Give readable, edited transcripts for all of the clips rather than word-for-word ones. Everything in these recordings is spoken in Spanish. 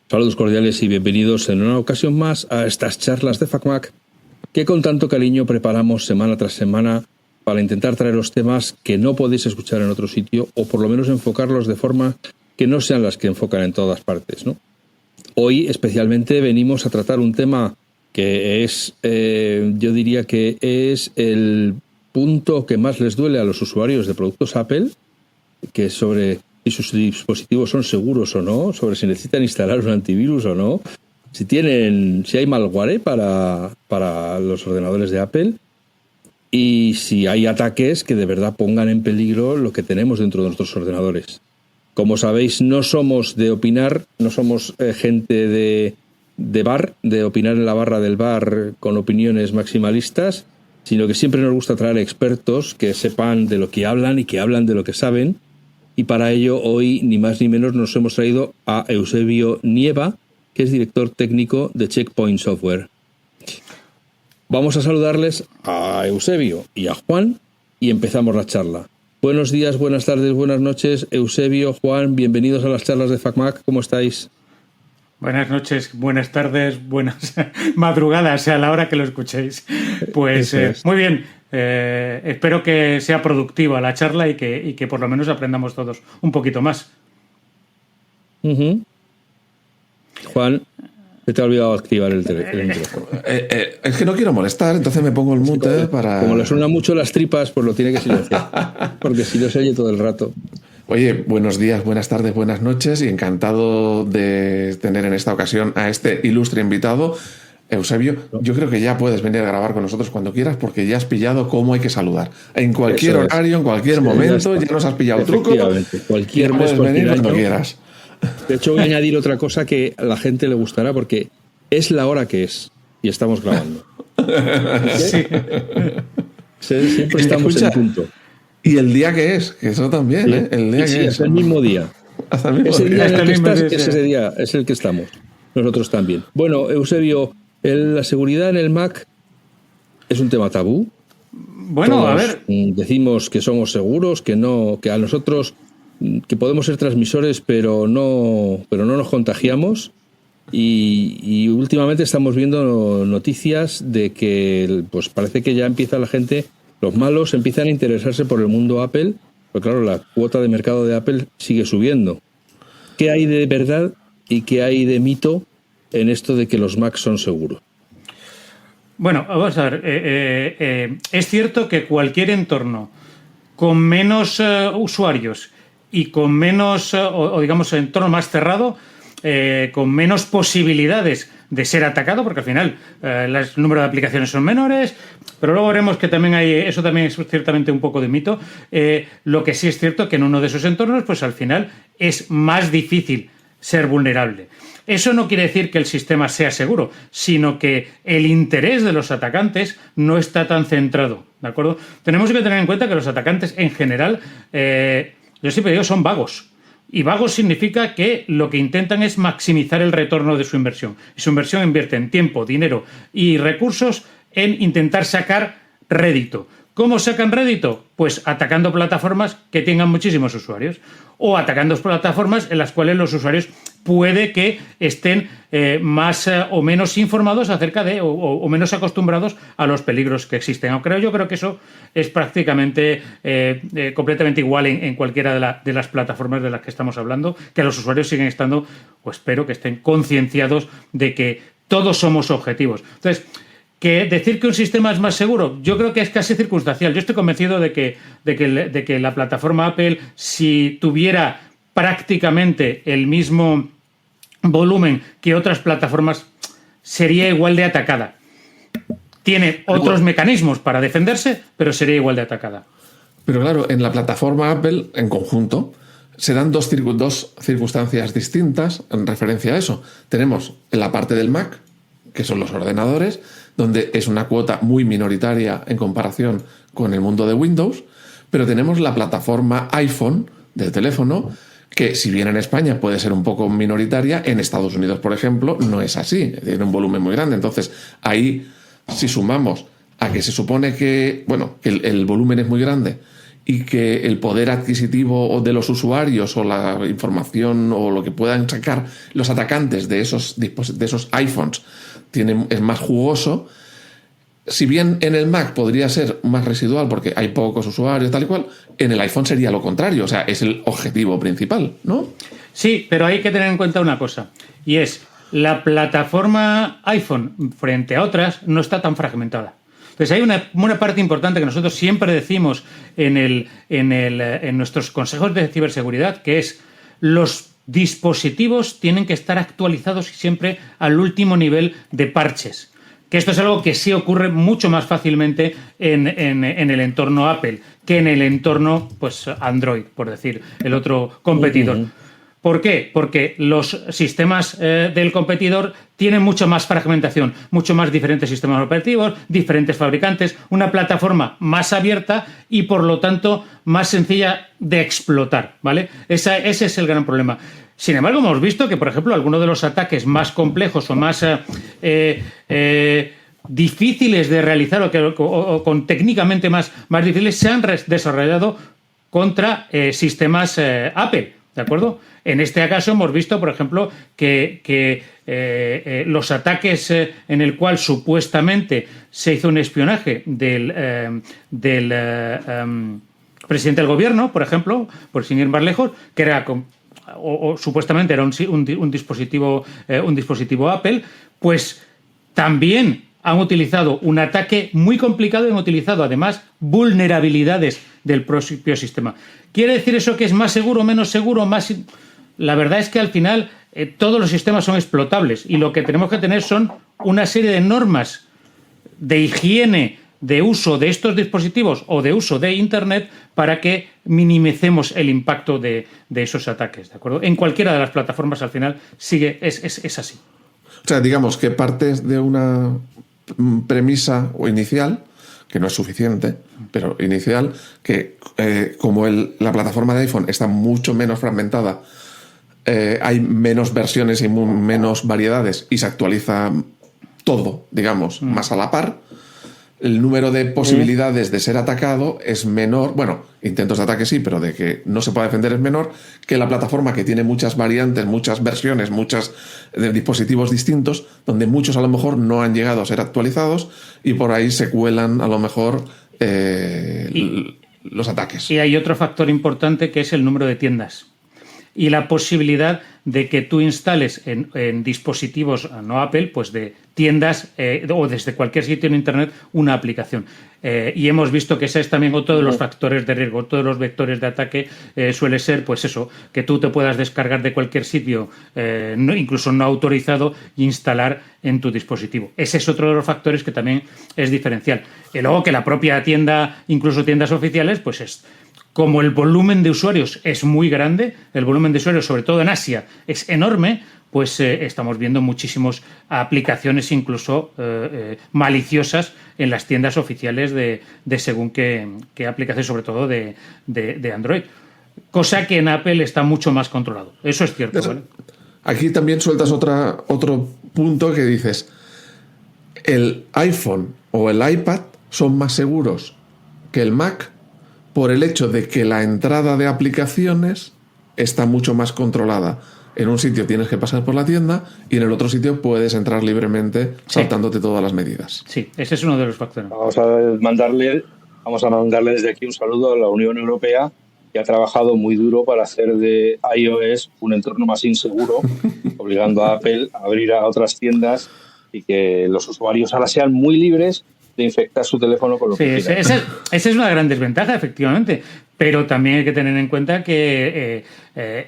Saludos cordiales y bienvenidos en una ocasión más a estas charlas de FacMac que con tanto cariño preparamos semana tras semana para intentar traeros temas que no podéis escuchar en otro sitio o por lo menos enfocarlos de forma que no sean las que enfocan en todas partes, ¿no? Hoy especialmente venimos a tratar un tema que es, yo diría que es el punto que más les duele a los usuarios de productos Apple, que es sobre si sus dispositivos son seguros o no, sobre si necesitan instalar un antivirus o no, si hay malware para los ordenadores de Apple y si hay ataques que de verdad pongan en peligro lo que tenemos dentro de nuestros ordenadores. Como sabéis, no somos de opinar, no somos gente de bar, de opinar en la barra del bar con opiniones maximalistas, sino que siempre nos gusta traer expertos que sepan de lo que hablan y que hablan de lo que saben. Y para ello hoy, ni más ni menos, nos hemos traído a Eusebio Nieva, que es director técnico de Checkpoint Software. Vamos a saludarles a Eusebio y a Juan y empezamos la charla. Buenos días, buenas tardes, buenas noches. Eusebio, Juan, bienvenidos a las charlas de FacMac. ¿Cómo estáis? Buenas noches, buenas tardes, buenas madrugadas, a la hora que lo escuchéis. Pues muy bien. Espero que sea productiva la charla y que por lo menos aprendamos todos un poquito más. Juan, se te ha olvidado activar el micrófono. Es que no quiero molestar, entonces me pongo el mute para... Como le suenan mucho las tripas, pues lo tiene que silenciar, porque si no se oye todo el rato. Oye, buenos días, buenas tardes, buenas noches y encantado de tener en esta ocasión a este ilustre invitado. Eusebio, yo creo que ya puedes venir a grabar con nosotros cuando quieras porque ya has pillado cómo hay que saludar. En cualquier horario, en cualquier momento, ya nos has pillado el truco. Cualquier mes, puedes venir cuando quieras. De hecho, voy a añadir otra cosa que a la gente le gustará porque es la hora que es y estamos grabando. Sí. Siempre estamos en punto. Y el día que es, que eso también, ¿eh? El día que es. Hasta el mismo día. Hasta el mismo ese día. Día en el que estás, ese día es el que estamos. Nosotros también. Bueno, Eusebio, la seguridad en el Mac es un tema tabú. Bueno, todos a ver. Decimos que somos seguros, que a nosotros que podemos ser transmisores, pero no nos contagiamos. Y últimamente estamos viendo noticias de que pues parece que ya empieza la gente, los malos empiezan a interesarse por el mundo Apple, porque claro, la cuota de mercado de Apple sigue subiendo. ¿Qué hay de verdad y qué hay de mito en esto de que los Macs son seguros? Bueno, vamos a ver. Es cierto que cualquier entorno con menos usuarios y con menos, o digamos, entorno más cerrado, con menos posibilidades de ser atacado, porque al final el número de aplicaciones son menores, pero luego veremos que también eso también es ciertamente un poco de mito. Lo que sí es cierto que en uno de esos entornos, pues al final es más difícil ser vulnerable. Eso no quiere decir que el sistema sea seguro, sino que el interés de los atacantes no está tan centrado, ¿de acuerdo? Tenemos que tener en cuenta que los atacantes en general, yo siempre digo, son vagos. Y vagos significa que lo que intentan es maximizar el retorno de su inversión. Y su inversión invierte en tiempo, dinero y recursos en intentar sacar rédito. ¿Cómo sacan rédito? Pues atacando plataformas que tengan muchísimos usuarios o atacando plataformas en las cuales los usuarios puede que estén más o menos informados acerca de o menos acostumbrados a los peligros que existen. Aunque yo creo que eso es prácticamente completamente igual en cualquiera de las plataformas de las que estamos hablando, que los usuarios siguen estando, o espero que estén concienciados de que todos somos objetivos. Entonces, que decir que un sistema es más seguro, yo creo que es casi circunstancial. Yo estoy convencido de que la plataforma Apple, si tuviera prácticamente el mismo volumen que otras plataformas, sería igual de atacada. Tiene otros mecanismos para defenderse, pero sería igual de atacada. Pero claro, en la plataforma Apple, en conjunto, se dan dos circunstancias distintas en referencia a eso. Tenemos en la parte del Mac, que son los ordenadores, donde es una cuota muy minoritaria en comparación con el mundo de Windows, pero tenemos la plataforma iPhone del teléfono, que si bien en España puede ser un poco minoritaria, en Estados Unidos, por ejemplo, no es así, tiene un volumen muy grande. Entonces, ahí, si sumamos a que se supone que, bueno, que el volumen es muy grande y que el poder adquisitivo de los usuarios o la información o lo que puedan sacar los atacantes de esos iPhones es más jugoso. Si bien en el Mac podría ser más residual porque hay pocos usuarios, tal y cual, en el iPhone sería lo contrario, o sea, es el objetivo principal, ¿no? Sí, pero hay que tener en cuenta una cosa, y es la plataforma iPhone frente a otras no está tan fragmentada. Entonces hay una parte importante que nosotros siempre decimos en nuestros consejos de ciberseguridad, que es los dispositivos tienen que estar actualizados siempre al último nivel de parches. Que esto es algo que sí ocurre mucho más fácilmente en el entorno Apple que en el entorno pues Android, por decir, el otro competidor. ¿Por qué? Porque los sistemas del competidor tienen mucha más fragmentación, mucho más diferentes sistemas operativos, diferentes fabricantes, una plataforma más abierta y, por lo tanto, más sencilla de explotar, ¿vale? Ese es el gran problema. Sin embargo, hemos visto que, por ejemplo, algunos de los ataques más complejos o más difíciles de realizar o con técnicamente más difíciles se han desarrollado contra sistemas Apple, ¿de acuerdo? En este caso hemos visto, por ejemplo, que los ataques en el cual supuestamente se hizo un espionaje del presidente del gobierno, por ejemplo, por sin ir más lejos, que era o supuestamente era un dispositivo Apple, pues también han utilizado un ataque muy complicado y han utilizado además vulnerabilidades del propio sistema. ¿Quiere decir eso que es más seguro, menos seguro, más? La verdad es que al final todos los sistemas son explotables y lo que tenemos que tener son una serie de normas de higiene de uso de estos dispositivos o de uso de Internet para que minimicemos el impacto de esos ataques, ¿de acuerdo? En cualquiera de las plataformas al final es así. O sea, digamos que partes de una premisa o inicial, que no es suficiente, pero inicial, que como la plataforma de iPhone está mucho menos fragmentada, hay menos versiones y menos variedades y se actualiza todo, digamos, más a la par. El número de posibilidades de ser atacado es menor, bueno, intentos de ataque sí, pero de que no se pueda defender es menor que la plataforma que tiene muchas variantes, muchas versiones, muchos dispositivos distintos, donde muchos a lo mejor no han llegado a ser actualizados y por ahí se cuelan a lo mejor los ataques. Y hay otro factor importante que es el número de tiendas y la posibilidad de que tú instales en dispositivos no Apple, pues de tiendas o desde cualquier sitio en Internet una aplicación. Y hemos visto que ese es también otro de los factores de riesgo, todos los vectores de ataque suele ser, pues eso, que tú te puedas descargar de cualquier sitio, incluso no autorizado, e instalar en tu dispositivo. Ese es otro de los factores que también es diferencial. Y luego que la propia tienda, incluso tiendas oficiales, pues es... Como el volumen de usuarios es muy grande, el volumen de usuarios, sobre todo en Asia, es enorme, pues estamos viendo muchísimas aplicaciones incluso maliciosas en las tiendas oficiales de según qué aplicaciones, sobre todo de Android. Cosa que en Apple está mucho más controlado. Eso es cierto. ¿Vale? Aquí también sueltas otro punto que dices, el iPhone o el iPad son más seguros que el Mac por el hecho de que la entrada de aplicaciones está mucho más controlada. En un sitio tienes que pasar por la tienda y en el otro sitio puedes entrar libremente saltándote todas las medidas. Sí, ese es uno de los factores. Vamos a mandarle desde aquí un saludo a la Unión Europea, que ha trabajado muy duro para hacer de iOS un entorno más inseguro, obligando a Apple a abrir a otras tiendas y que los usuarios ahora sean muy libres de infectar su teléfono con lo que quieran. Esa es una gran desventaja, efectivamente, pero también hay que tener en cuenta que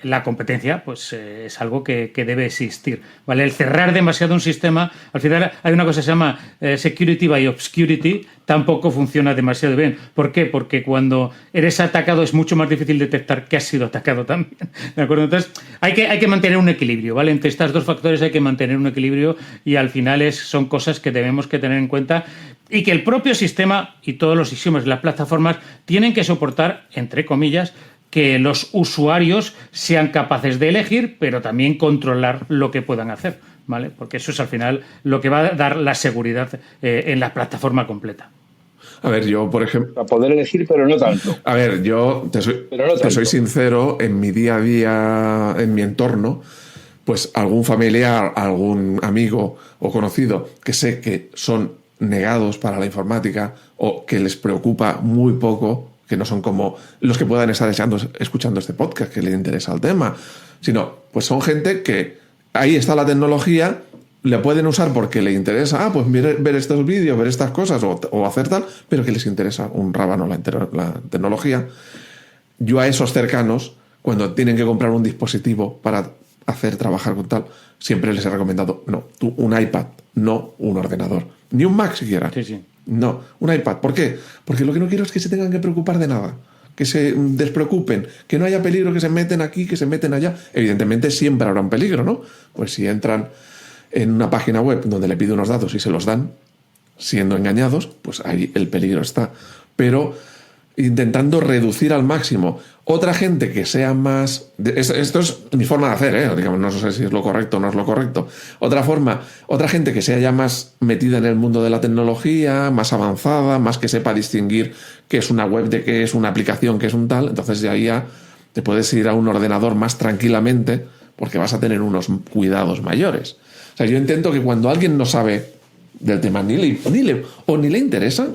la competencia pues es algo que debe existir, ¿vale? El cerrar demasiado un sistema, al final hay una cosa que se llama security by obscurity, tampoco funciona demasiado bien. ¿Por qué? Porque cuando eres atacado es mucho más difícil detectar que has sido atacado también, ¿de acuerdo? Entonces hay que mantener un equilibrio, ¿vale? Entre estos dos factores hay que mantener un equilibrio y al final son cosas que debemos que tener en cuenta y que el propio sistema y todos los sistemas de las plataformas tienen que soportar, entre comillas, que los usuarios sean capaces de elegir, pero también controlar lo que puedan hacer, ¿vale? Porque eso es al final lo que va a dar la seguridad en la plataforma completa. A ver, yo, por ejemplo... Para poder elegir, pero no tanto. A ver, yo te soy sincero, en mi día a día, en mi entorno, pues algún familiar, algún amigo o conocido que sé que son negados para la informática o que les preocupa muy poco, que no son como los que puedan estar escuchando este podcast, que les interesa el tema, sino pues son gente que ahí está la tecnología, le pueden usar porque le interesa, pues ver estos vídeos, ver estas cosas o hacer tal, pero que les interesa un rábano la tecnología. Yo a esos cercanos, cuando tienen que comprar un dispositivo para hacer trabajar con tal, siempre les he recomendado, no, tú un iPad, no un ordenador, ni un Mac siquiera. Sí. No, un iPad. ¿Por qué? Porque lo que no quiero es que se tengan que preocupar de nada, que se despreocupen, que no haya peligro, que se meten aquí, que se meten allá. Evidentemente siempre habrá un peligro, ¿no? Pues si entran en una página web donde le pide unos datos y se los dan, siendo engañados, pues ahí el peligro está. Pero intentando reducir al máximo. Otra gente que sea más... Esto es mi forma de hacer, digamos, no sé si es lo correcto o no es lo correcto. Otra gente que sea ya más metida en el mundo de la tecnología, más avanzada, más que sepa distinguir qué es una web de qué es una aplicación, qué es un tal, entonces de ahí ya te puedes ir a un ordenador más tranquilamente porque vas a tener unos cuidados mayores. O sea, yo intento que cuando alguien no sabe del tema ni le interesa,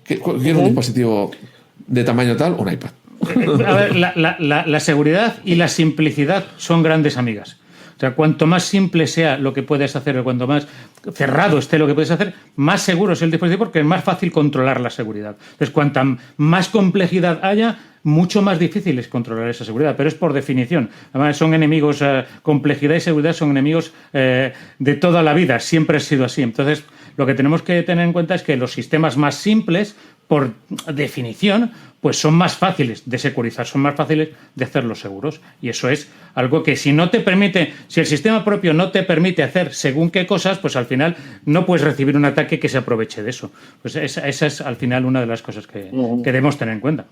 quiero un dispositivo de tamaño tal, un iPad. A ver, la seguridad y la simplicidad son grandes amigas. O sea, cuanto más simple sea lo que puedes hacer o cuanto más cerrado esté lo que puedes hacer, más seguro es el dispositivo porque es más fácil controlar la seguridad. Entonces, cuanta más complejidad haya, mucho más difícil es controlar esa seguridad, pero es por definición. Además, son enemigos, complejidad y seguridad son enemigos de toda la vida, siempre ha sido así. Entonces, lo que tenemos que tener en cuenta es que los sistemas más simples, por definición, pues son más fáciles de securizar, son más fáciles de hacerlos seguros. Y eso es algo que si el sistema propio no te permite hacer según qué cosas, pues al final no puedes recibir un ataque que se aproveche de eso. Pues esa es al final una de las cosas que debemos tener en cuenta.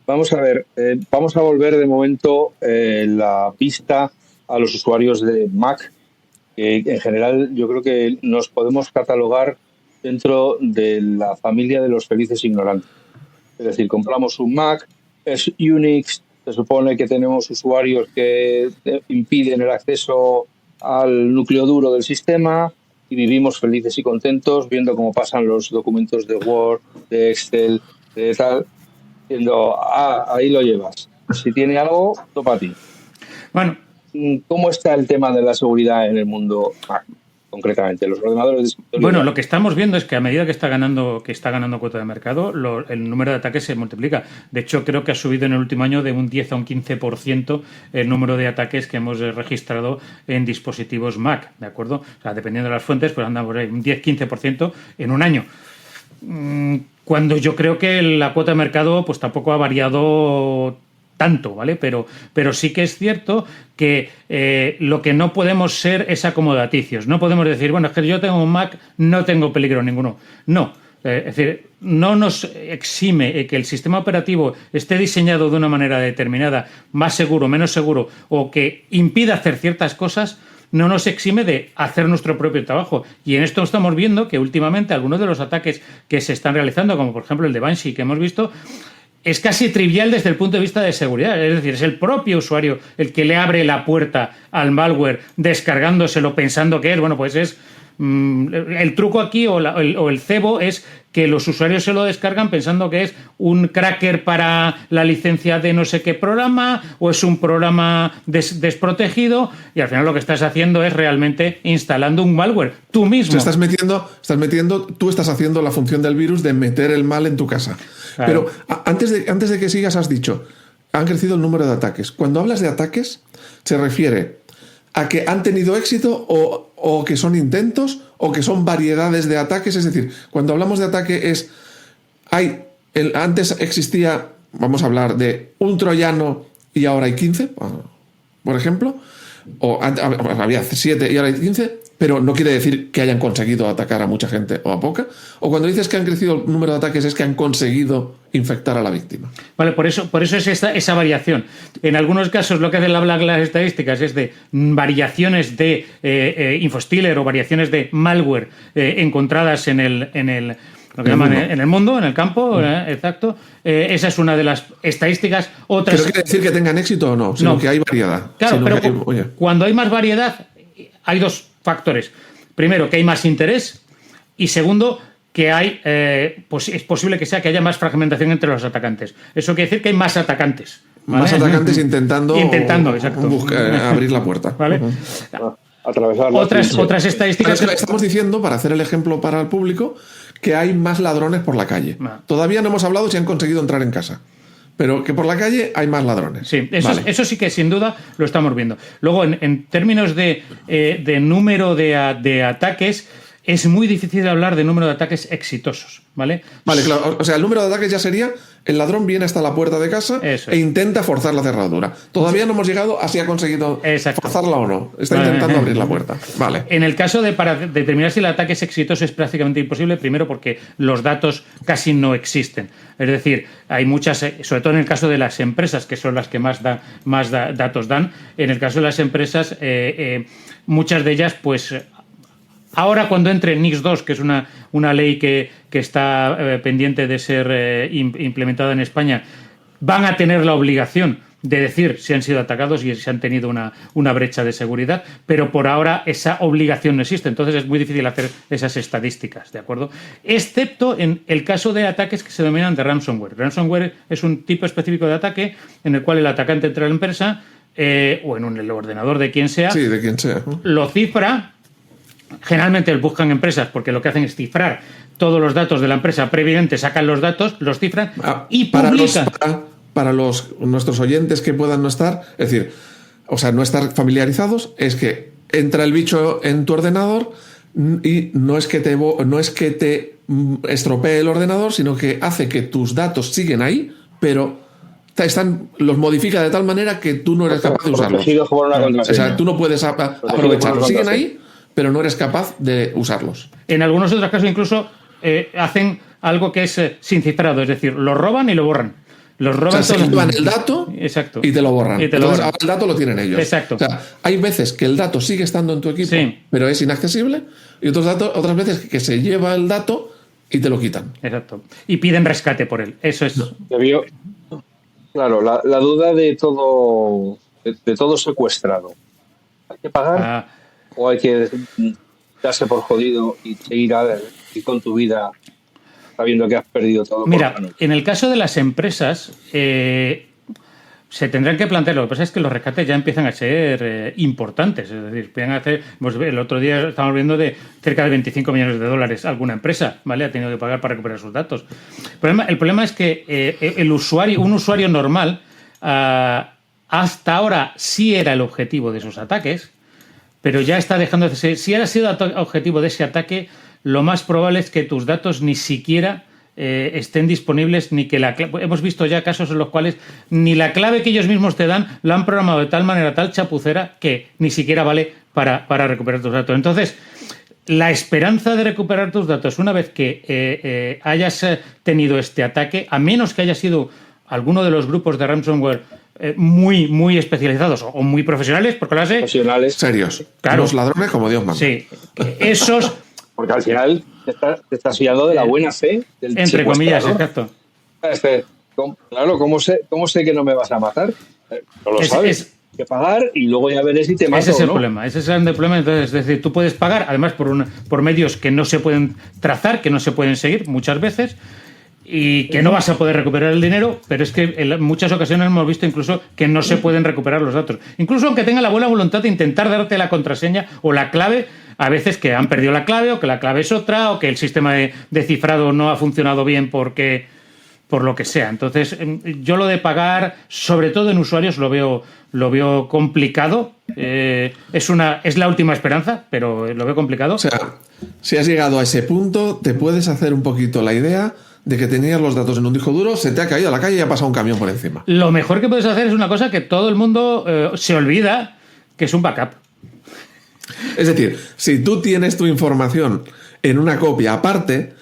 Vamos a ver, vamos a volver de momento la pista a los usuarios de Mac. En general, yo creo que nos podemos catalogar dentro de la familia de los felices ignorantes. Es decir, compramos un Mac, es Unix, se supone que tenemos usuarios que impiden el acceso al núcleo duro del sistema y vivimos felices y contentos viendo cómo pasan los documentos de Word, de Excel, de tal, diciendo, ahí lo llevas. Si tiene algo, topa a ti. Bueno, ¿cómo está el tema de la seguridad en el mundo Mac? Concretamente, los ordenadores de escritorio. Bueno, lo que estamos viendo es que a medida que está ganando cuota de mercado, el número de ataques se multiplica. De hecho, creo que ha subido en el último año de un 10 a un 15% el número de ataques que hemos registrado en dispositivos Mac, ¿de acuerdo? O sea, dependiendo de las fuentes, pues anda por ahí un 10-15% en un año. Cuando yo creo que la cuota de mercado pues tampoco ha variado tanto, ¿vale? Pero sí que es cierto que lo que no podemos ser es acomodaticios. No podemos decir, bueno, es que yo tengo un Mac, no tengo peligro ninguno. No. Es decir, no nos exime que el sistema operativo esté diseñado de una manera determinada, más seguro, menos seguro, o que impida hacer ciertas cosas, no nos exime de hacer nuestro propio trabajo. Y en esto estamos viendo que últimamente algunos de los ataques que se están realizando, como por ejemplo el de Banshee que hemos visto, es casi trivial desde el punto de vista de seguridad. Es decir, es el propio usuario el que le abre la puerta al malware descargándoselo pensando que es, bueno, pues es... el truco aquí o el cebo es que los usuarios se lo descargan pensando que es un cracker para la licencia de no sé qué programa o es un programa desprotegido y al final lo que estás haciendo es realmente instalando un malware tú mismo. Estás metiendo, tú estás haciendo la función del virus de meter el mal en tu casa. Claro. Pero antes de que sigas has dicho, han crecido el número de ataques. Cuando hablas de ataques, ¿se refiere a que han tenido éxito o que son intentos o que son variedades de ataques? Es decir, cuando hablamos de ataque antes existía, vamos a hablar de un troyano y ahora hay 15, por ejemplo, o había 7 y ahora hay 15, pero no quiere decir que hayan conseguido atacar a mucha gente o a poca. O cuando dices que han crecido el número de ataques es que han conseguido infectar a la víctima. Vale, por eso es esa variación. En algunos casos lo que hacen las estadísticas es de variaciones de infostealer o variaciones de malware encontradas en el lo que llaman en el mundo, en el campo, exacto. Esa es una de las estadísticas. Otras... Pero quiere decir que tengan éxito o no, sino que hay variedad. Claro, pero cuando hay más variedad, hay dos factores. Primero, que hay más interés, y segundo, que hay pues es posible que haya más fragmentación entre los atacantes. Eso quiere decir que hay más atacantes. ¿Vale? Más atacantes intentando exacto. Abrir la puerta. ¿Vale? Atravesar otras estadísticas. Estamos diciendo, para hacer el ejemplo para el público, que hay más ladrones por la calle. Todavía no hemos hablado si han conseguido entrar en casa, pero que por la calle hay más ladrones. Sí, eso sí que sin duda lo estamos viendo. Luego, en términos de número de ataques, es muy difícil hablar de número de ataques exitosos, ¿vale? Vale, claro. O sea, el número de ataques ya sería: el ladrón viene hasta la puerta de casa e intenta forzar la cerradura. Todavía no hemos llegado a si ha conseguido forzarla o no. Está intentando abrir la puerta. Vale. En el caso para determinar si el ataque es exitoso es prácticamente imposible, primero porque los datos casi no existen. Es decir, hay muchas, sobre todo en el caso de las empresas, que son las que más datos dan. En el caso de las empresas, muchas de ellas, pues... Ahora, cuando entre NIS 2, que es una ley que está pendiente de ser implementada en España, van a tener la obligación de decir si han sido atacados y si han tenido una brecha de seguridad, pero por ahora esa obligación no existe. Entonces es muy difícil hacer esas estadísticas, ¿de acuerdo? Excepto en el caso de ataques que se denominan de ransomware. Ransomware es un tipo específico de ataque en el cual el atacante entra a la empresa o en el ordenador de quien sea, sí, de quien sea, lo cifra. Generalmente buscan empresas porque lo que hacen es cifrar todos los datos de la empresa previamente, sacan los datos, los cifran y publican. Para nuestros oyentes que puedan no estar, es decir, o sea, no estar familiarizados, es que entra el bicho en tu ordenador y no es que te estropee el ordenador, sino que hace que tus datos siguen ahí, pero los modifica de tal manera que tú no eres capaz de usarlos. O sea, tú no puedes aprovecharlos. Siguen ahí, pero no eres capaz de usarlos. En algunos otros casos incluso hacen algo que es sin cifrado, es decir, lo roban y lo borran. Los roban, o sea, se llevan el dato y te lo borran. Entonces, ahora el dato lo tienen ellos. Exacto. O sea, hay veces que el dato sigue estando en tu equipo, pero es inaccesible, y otras veces que se lleva el dato y te lo quitan. Exacto. Y piden rescate por él. Eso es. Claro, la duda de todo secuestrado. ¿Hay que pagar? ¿O hay que darse por jodido y seguir con tu vida sabiendo que has perdido todo? Mira, en el caso de las empresas se tendrán que plantear. Lo que pasa es que los rescates ya empiezan a ser importantes. Es decir, empiezan a hacer. Pues, el otro día estamos viendo de cerca de 25 millones de dólares alguna empresa, ¿vale? Ha tenido que pagar para recuperar sus datos. El problema es que un usuario normal hasta ahora sí era el objetivo de esos ataques, pero ya está dejando de ser. Si ha sido objetivo de ese ataque, lo más probable es que tus datos ni siquiera estén disponibles, ni que hemos visto ya casos en los cuales ni la clave que ellos mismos te dan la han programado de tal manera, tal chapucera, que ni siquiera vale para recuperar tus datos. Entonces, la esperanza de recuperar tus datos una vez que hayas tenido este ataque, a menos que haya sido alguno de los grupos de ransomware muy, muy especializados o muy profesionales, porque lo hace. Profesionales. Serios. Claro. Los ladrones como Dios manda. Sí. Esos. Porque al final te estás fiando de la buena fe del entre comillas, exacto. Claro, ¿cómo sé que no me vas a matar? No lo sabes. Hay que pagar y luego ya veré si te mato. Ese es el ¿no? problema. Ese es el problema. Entonces, es decir, tú puedes pagar, además, por medios que no se pueden trazar, que no se pueden seguir muchas veces, y que no vas a poder recuperar el dinero, pero es que en muchas ocasiones hemos visto incluso que no se pueden recuperar los datos. Incluso aunque tenga la buena voluntad de intentar darte la contraseña o la clave, a veces que han perdido la clave o que la clave es otra o que el sistema de cifrado no ha funcionado bien por lo que sea. Entonces, yo lo de pagar, sobre todo en usuarios, lo veo complicado. Es la última esperanza, pero lo veo complicado. O sea, si has llegado a ese punto, te puedes hacer un poquito la idea de que tenías los datos en un disco duro, se te ha caído a la calle y ha pasado un camión por encima. Lo mejor que puedes hacer es una cosa que todo el mundo se olvida, que es un backup. Es decir, si tú tienes tu información en una copia aparte,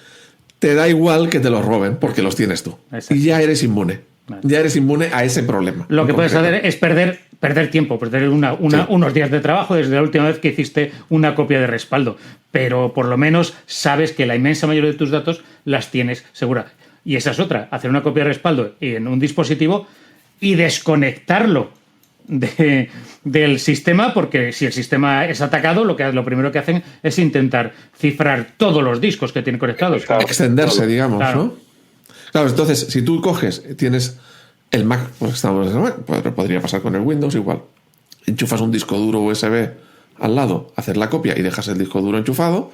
te da igual que te los roben porque los tienes tú. Exacto. Y ya eres inmune. Vale. Ya eres inmune a ese problema. Lo que puedes hacer es perder tiempo, perder unos días de trabajo desde la última vez que hiciste una copia de respaldo. Pero por lo menos sabes que la inmensa mayoría de tus datos las tienes segura. Y esa es otra, hacer una copia de respaldo en un dispositivo y desconectarlo del sistema, porque si el sistema es atacado, lo primero que hacen es intentar cifrar todos los discos que tienen conectados. Extenderse, digamos, claro. ¿no? Claro, entonces, si tú tienes el Mac, pues estamos en el Mac, podría pasar con el Windows igual. Enchufas un disco duro USB al lado, haces la copia y dejas el disco duro enchufado.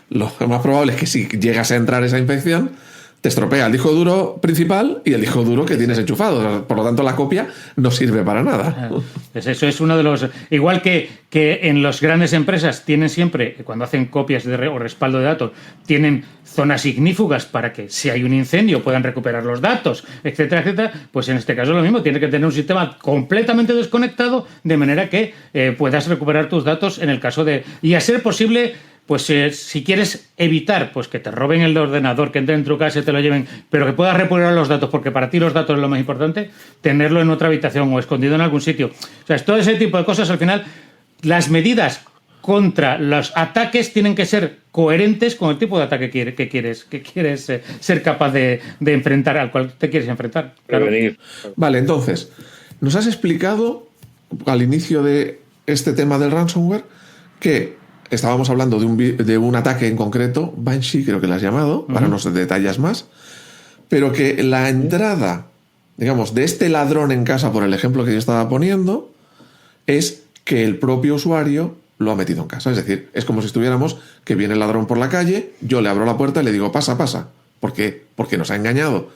Lo más probable es que si llegas a entrar esa infección, te estropea el disco duro principal y el disco duro que tienes enchufado. Por lo tanto, la copia no sirve para nada. Pues eso es uno de los... Igual que en las grandes empresas tienen siempre, cuando hacen copias o respaldo de datos, tienen zonas ignífugas para que si hay un incendio puedan recuperar los datos, etcétera, etcétera, pues en este caso es lo mismo. Tiene que tener un sistema completamente desconectado de manera que puedas recuperar tus datos en el caso de... Y a ser posible... Pues si quieres evitar pues que te roben el ordenador, que entren en tu casa y te lo lleven, pero que puedas recuperar los datos, porque para ti los datos es lo más importante, tenerlo en otra habitación o escondido en algún sitio. O sea, es todo ese tipo de cosas. Al final, las medidas contra los ataques tienen que ser coherentes con el tipo de ataque que quieres ser capaz de enfrentar, al cual te quieres enfrentar. Claro. Vale, entonces, nos has explicado al inicio de este tema del ransomware que estábamos hablando de un ataque en concreto, Banshee creo que lo has llamado, para no detalles más, pero que la entrada, digamos, de este ladrón en casa, por el ejemplo que yo estaba poniendo, es que el propio usuario lo ha metido en casa. Es decir, es como si estuviéramos que viene el ladrón por la calle, yo le abro la puerta y le digo, pasa, pasa. ¿Por qué? Porque nos ha engañado.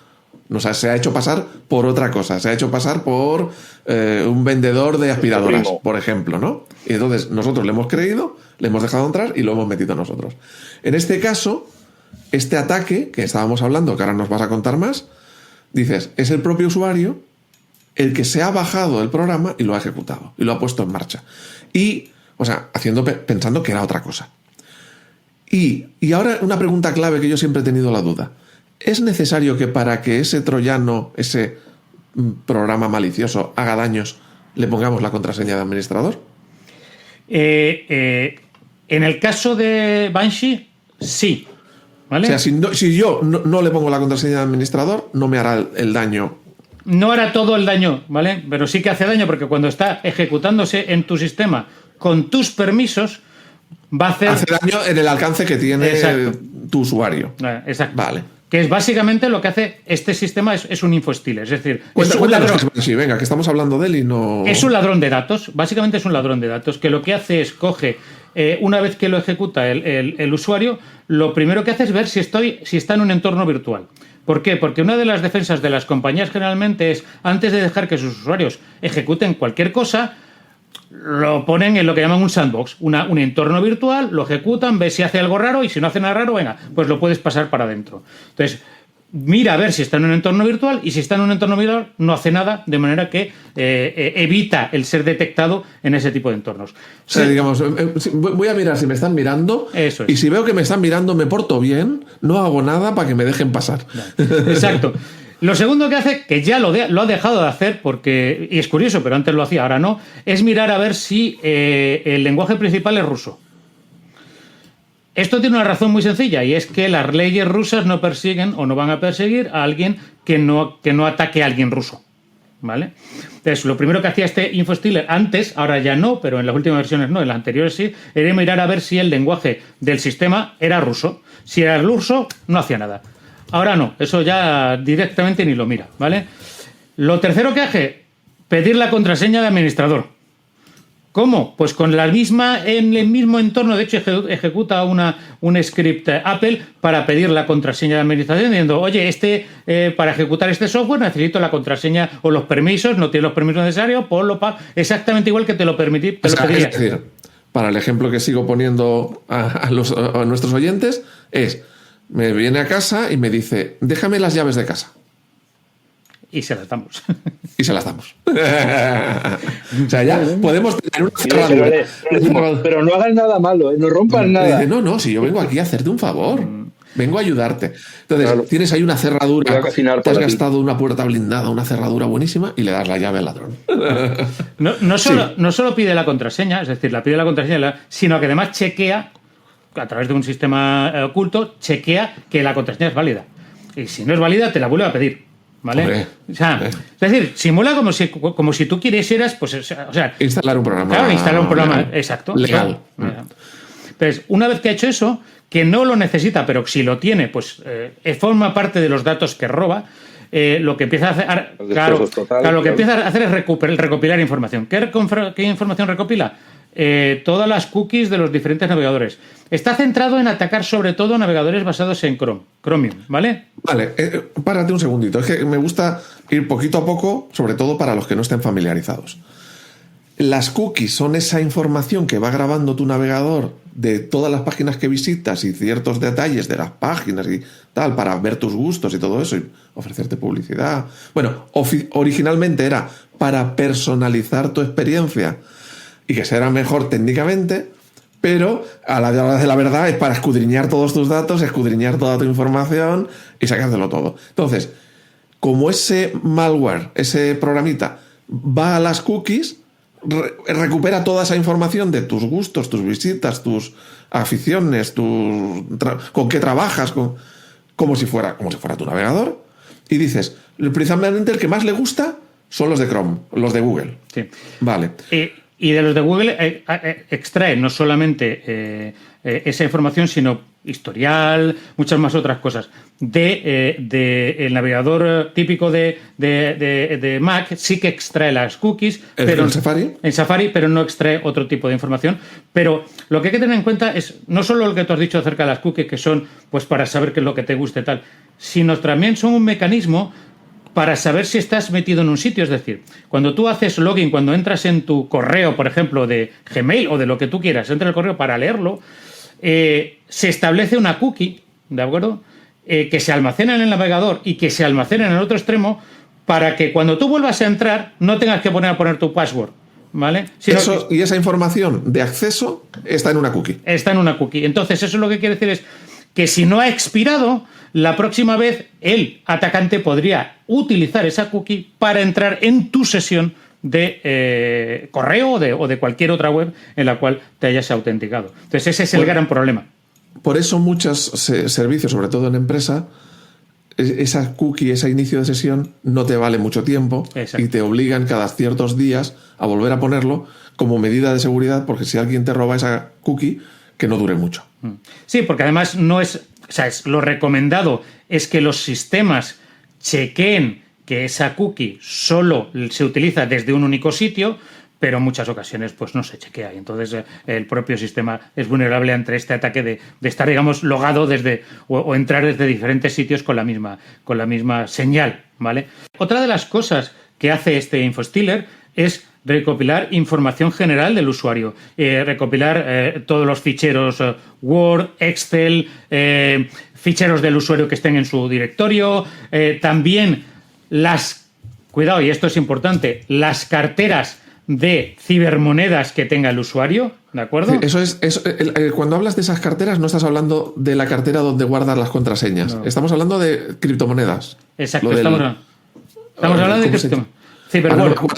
Se ha hecho pasar por otra cosa, se ha hecho pasar por un vendedor de aspiradoras, por ejemplo, ¿no? Y entonces nosotros le hemos creído, le hemos dejado entrar y lo hemos metido nosotros. En este caso, este ataque que estábamos hablando, que ahora nos vas a contar más, dices, es el propio usuario el que se ha bajado el programa y lo ha ejecutado y lo ha puesto en marcha. Y, o sea, pensando que era otra cosa. Y ahora una pregunta clave que yo siempre he tenido la duda. ¿Es necesario que para que ese troyano, ese programa malicioso, haga daños, le pongamos la contraseña de administrador? En el caso de Banshee, sí. ¿Vale? O sea, si yo no le pongo la contraseña de administrador, no me hará el daño. No hará todo el daño, ¿vale? Pero sí que hace daño porque cuando está ejecutándose en tu sistema con tus permisos, va a hacer... Hace daño en el alcance que tiene tu usuario. Exacto. Vale. Que es básicamente lo que hace este sistema, es un infostealer. Es decir, sí, venga, que estamos hablando de él y no... Es un ladrón de datos, básicamente es un ladrón de datos, que lo que hace es coge, una vez que lo ejecuta el usuario, lo primero que hace es ver si está en un entorno virtual. ¿Por qué? Porque una de las defensas de las compañías generalmente es, antes de dejar que sus usuarios ejecuten cualquier cosa, lo ponen en lo que llaman un sandbox, un entorno virtual, lo ejecutan, ves si hace algo raro y si no hace nada raro, venga, pues lo puedes pasar para adentro. Entonces, mira a ver si está en un entorno virtual y si está en un entorno virtual no hace nada, de manera que evita el ser detectado en ese tipo de entornos. O sea, digamos, voy a mirar si me están mirando. Eso es. Y si veo que me están mirando, me porto bien, no hago nada para que me dejen pasar. Exacto. Lo segundo que hace, que ya lo ha dejado de hacer, porque, y es curioso, pero antes lo hacía, ahora no, es mirar a ver si el lenguaje principal es ruso. Esto tiene una razón muy sencilla, y es que las leyes rusas no persiguen o no van a perseguir a alguien que no ataque a alguien ruso. ¿Vale? Entonces, lo primero que hacía este infostealer antes, ahora ya no, pero en las últimas versiones no, en las anteriores sí, era mirar a ver si el lenguaje del sistema era ruso. Si era ruso, no hacía nada. Ahora no, eso ya directamente ni lo mira, ¿vale? Lo tercero que hace, pedir la contraseña de administrador. ¿Cómo? Pues con en el mismo entorno, de hecho ejecuta un script Apple para pedir la contraseña de administración diciendo, oye, para ejecutar este software necesito la contraseña o los permisos, no tienes los permisos necesarios, ponlo exactamente igual que te lo pediría. Es decir, para el ejemplo que sigo poniendo a nuestros oyentes, me viene a casa y me dice, déjame las llaves de casa. Y se las damos. Y se las damos. O sea, ya podemos tener una cerradura. Pero no hagan nada malo, no rompan nada. No, si yo vengo aquí a hacerte un favor. Vengo a ayudarte. Entonces, tienes ahí una cerradura, te has gastado una puerta blindada, una cerradura buenísima y le das la llave al ladrón. No solo pide la contraseña, es decir, la pide la contraseña, sino que además chequea, a través de un sistema oculto, chequea que la contraseña es válida. Y si no es válida, te la vuelve a pedir. ¿Vale? Hombre, o sea, es decir, simula como si tú quisieras, pues, o sea, instalar un programa. Claro, instalar un programa, legal. exacto. Legal. Entonces, una vez que ha hecho eso, que no lo necesita, pero si lo tiene, pues forma parte de los datos que roba. Lo que empieza a hacer, lo que empieza a hacer es recopilar información. ¿Qué información recopila? Todas las cookies de los diferentes navegadores. Está centrado en atacar sobre todo navegadores basados en Chromium, ¿vale? Vale, párate un segundito. Es que me gusta ir poquito a poco, sobre todo para los que no estén familiarizados. Las cookies son esa información que va grabando tu navegador de todas las páginas que visitas y ciertos detalles de las páginas y tal, para ver tus gustos y todo eso y ofrecerte publicidad. Bueno, originalmente era para personalizar tu experiencia y que sea mejor técnicamente, pero a la hora de la verdad es para escudriñar todos tus datos, escudriñar toda tu información y sacártelo todo. Entonces, como ese malware, ese programita, va a las cookies, recupera toda esa información de tus gustos, tus visitas, tus aficiones, con qué trabajas, como si fuera tu navegador, y dices, precisamente el que más le gusta son los de Chrome, los de Google. Sí. Vale. Y de los de Google extrae no solamente esa información, sino historial, muchas más otras cosas. El navegador típico de Mac sí que extrae las cookies. ¿En Safari? En Safari, pero no extrae otro tipo de información. Pero lo que hay que tener en cuenta es no solo lo que tú has dicho acerca de las cookies, que son pues para saber qué es lo que te gusta y tal, sino también son un mecanismo para saber si estás metido en un sitio. Es decir, cuando tú haces login, cuando entras en tu correo, por ejemplo, de Gmail o de lo que tú quieras, entra en el correo para leerlo, se establece una cookie, ¿de acuerdo? Que se almacena en el navegador y que se almacena en el otro extremo para que cuando tú vuelvas a entrar no tengas que poner tu password, ¿vale? Y esa información de acceso está en una cookie. Está en una cookie. Entonces, eso lo que quiere decir es que si no ha expirado, la próxima vez el atacante podría utilizar esa cookie para entrar en tu sesión de correo o de cualquier otra web en la cual te hayas autenticado. Entonces, ese es el gran problema. Por eso muchos servicios, sobre todo en empresa, esa cookie, ese inicio de sesión no te vale mucho tiempo. Exacto. Y te obligan cada ciertos días a volver a ponerlo como medida de seguridad, porque si alguien te roba esa cookie, que no dure mucho. Sí, porque además no es, o sea, lo recomendado es que los sistemas chequeen que esa cookie solo se utiliza desde un único sitio, pero en muchas ocasiones pues no se chequea y entonces el propio sistema es vulnerable ante este ataque de estar, digamos, logado desde o entrar desde diferentes sitios con la misma señal, ¿vale? Otra de las cosas que hace este InfoStealer es recopilar información general del usuario, recopilar todos los ficheros Word, Excel, ficheros del usuario que estén en su directorio, también cuidado, y esto es importante, las carteras de cibermonedas que tenga el usuario, ¿de acuerdo? Cuando hablas de esas carteras no estás hablando de la cartera donde guardas las contraseñas, no. Estamos hablando de criptomonedas. Exacto, estamos hablando de criptomonedas.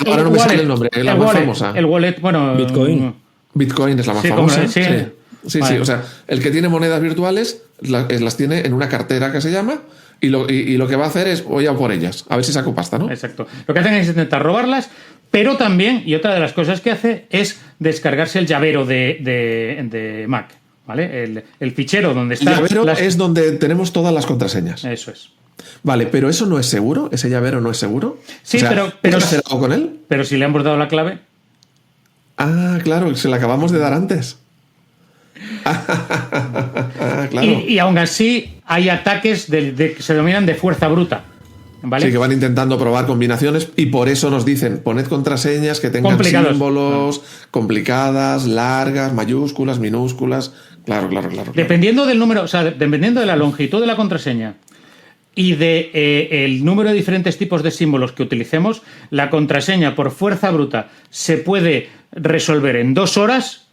Ahora no me sale el nombre, la más famosa. El wallet, bueno... Bitcoin es la más famosa. Sí, o sea, el que tiene monedas virtuales las tiene en una cartera que se llama y lo que va a hacer es voy a por ellas, a ver si saco pasta, ¿no? Exacto. Lo que hacen es intentar robarlas, pero también, y otra de las cosas que hace es descargarse el llavero de Mac, ¿vale? El fichero donde está... El llavero es donde tenemos todas las contraseñas. Eso es. Vale, pero ¿eso no es seguro? ¿Ese llavero no es seguro? Sí, o sea, pero ¿puedes hacer algo con él? Pero si le hemos dado la clave... Ah, claro, se la acabamos de dar antes. Claro. Y aún así hay ataques que se denominan de fuerza bruta, ¿vale? Sí, que van intentando probar combinaciones y por eso nos dicen, poned contraseñas que tengan símbolos complicadas, largas, mayúsculas, minúsculas. Claro. Dependiendo del número, o sea, dependiendo de la longitud de la contraseña, y de el número de diferentes tipos de símbolos que utilicemos, la contraseña por fuerza bruta se puede resolver en 2 horas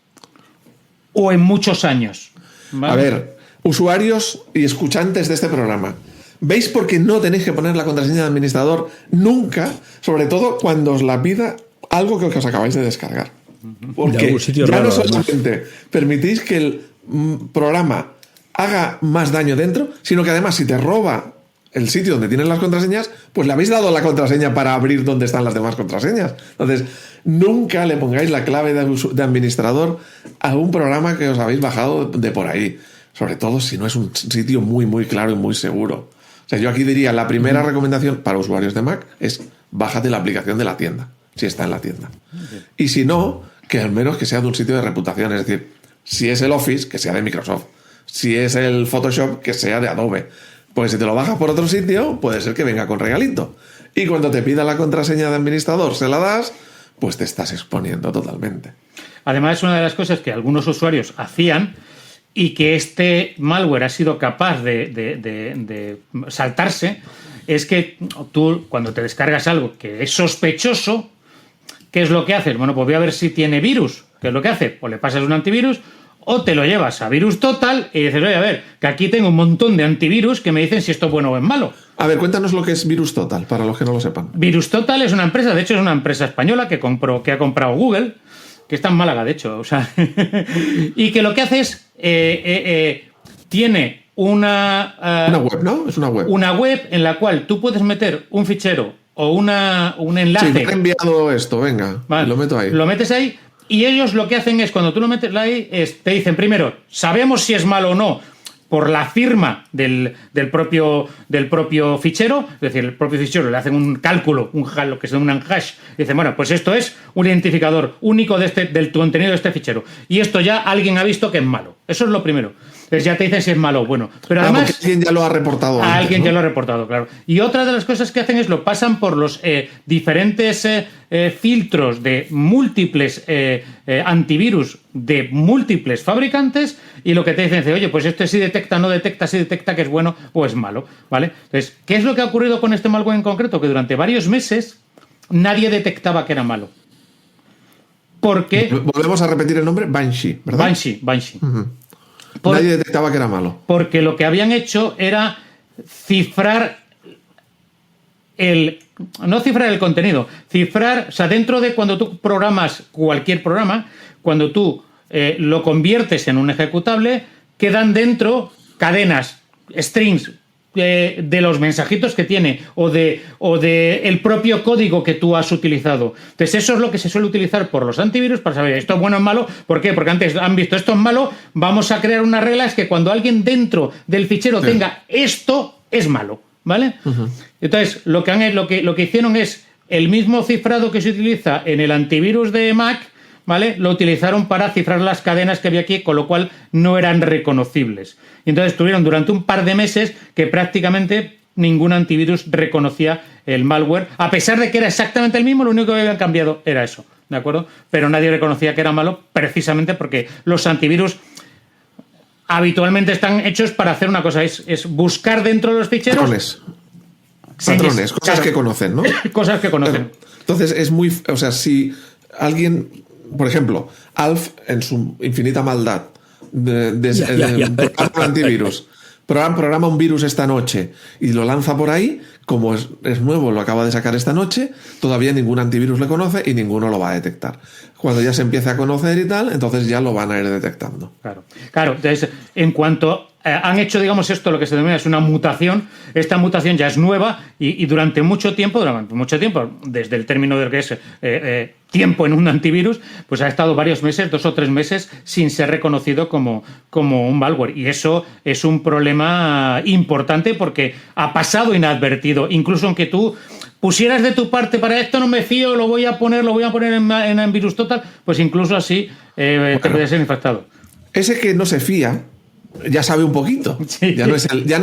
o en muchos años. ¿Vale? A ver, usuarios y escuchantes de este programa, ¿veis por qué no tenéis que poner la contraseña de administrador nunca? Sobre todo cuando os la pida algo que os acabáis de descargar. Porque ya no solamente permitís que el programa haga más daño dentro, sino que además si te roba el sitio donde tienen las contraseñas, pues le habéis dado la contraseña para abrir donde están las demás contraseñas. Entonces, nunca le pongáis la clave de administrador a un programa que os habéis bajado de por ahí. Sobre todo si no es un sitio muy, muy claro y muy seguro. O sea, yo aquí diría, la primera recomendación para usuarios de Mac es bájate la aplicación de la tienda, si está en la tienda. Y si no, que al menos que sea de un sitio de reputación. Es decir, si es el Office, que sea de Microsoft. Si es el Photoshop, que sea de Adobe. Pues si te lo bajas por otro sitio, puede ser que venga con regalito. Y cuando te pida la contraseña de administrador, se la das, pues te estás exponiendo totalmente. Además, una de las cosas que algunos usuarios hacían y que este malware ha sido capaz de saltarse es que tú, cuando te descargas algo que es sospechoso, ¿qué es lo que haces? Bueno, pues voy a ver si tiene virus. ¿Qué es lo que hace? O le pasas un antivirus o te lo llevas a Virus Total y dices, oye, a ver, que aquí tengo un montón de antivirus que me dicen si esto es bueno o es malo. A ver, cuéntanos lo que es Virus Total, para los que no lo sepan. Virus Total es una empresa, de hecho es una empresa española que ha comprado Google, que está en Málaga, de hecho, o sea, y que lo que hace es, tiene una web, ¿no? Es una web. Una web en la cual tú puedes meter un fichero o un enlace. Sí, me he enviado esto, venga, vale, lo meto ahí. Lo metes ahí. Y ellos lo que hacen es, cuando tú lo metes ahí, te dicen primero, sabemos si es malo o no por la firma del propio fichero, es decir, el propio fichero le hacen un cálculo, lo que se llama un hash, y dicen, bueno, pues esto es un identificador único del contenido de este fichero. Y esto ya alguien ha visto que es malo. Eso es lo primero. Entonces ya te dicen si es malo o bueno. Pero además, alguien ya lo ha reportado antes, alguien ¿no? ya lo ha reportado, claro. Y otra de las cosas que hacen es lo pasan por los diferentes filtros de múltiples antivirus de múltiples fabricantes, y lo que te dicen es, oye, pues esto sí detecta, no detecta, si detecta que es bueno o es malo, ¿vale? Entonces, ¿qué es lo que ha ocurrido con este malware en concreto? Que durante varios meses nadie detectaba que era malo. Porque... Volvemos a repetir el nombre, Banshee, ¿verdad? Banshee. Uh-huh. Nadie detectaba que era malo. Porque lo que habían hecho era cifrar no cifrar el contenido, o sea, dentro de cuando tú programas cualquier programa, cuando tú lo conviertes en un ejecutable, quedan dentro cadenas, strings, de los mensajitos que tiene o de el propio código que tú has utilizado. Entonces eso es lo que se suele utilizar por los antivirus para saber esto es bueno o malo. ¿Por qué? Porque antes han visto esto es malo, vamos a crear una regla, es que cuando alguien dentro del fichero tenga esto es malo, ¿vale? Uh-huh. Entonces lo que hicieron es el mismo cifrado que se utiliza en el antivirus de Mac, ¿vale? Lo utilizaron para cifrar las cadenas que había aquí, con lo cual no eran reconocibles. Y entonces tuvieron durante un par de meses que prácticamente ningún antivirus reconocía el malware, a pesar de que era exactamente el mismo, lo único que habían cambiado era eso, ¿de acuerdo? Pero nadie reconocía que era malo, precisamente porque los antivirus habitualmente están hechos para hacer una cosa, es buscar dentro de los ficheros... Patrones, cosas claro, que conocen, ¿no? Cosas que conocen. Entonces es muy... O sea, si alguien... Por ejemplo, Alf, en su infinita maldad, programa antivirus, programa un virus esta noche y lo lanza por ahí, como es nuevo, lo acaba de sacar esta noche, todavía ningún antivirus le conoce y ninguno lo va a detectar. Cuando ya se empiece a conocer y tal, entonces ya lo van a ir detectando. Claro. Entonces, en cuanto han hecho, digamos, esto, lo que se denomina es una mutación, esta mutación ya es nueva y durante mucho tiempo, desde el término de lo que es tiempo en un antivirus, pues ha estado varios meses, 2 o 3 meses, sin ser reconocido como un malware. Y eso es un problema importante porque ha pasado inadvertido. Incluso aunque tú pusieras de tu parte, para esto no me fío, lo voy a poner en Virus Total, pues incluso así te puede ser infectado. Ese que no se fía ya sabe un poquito. Sí. Ya no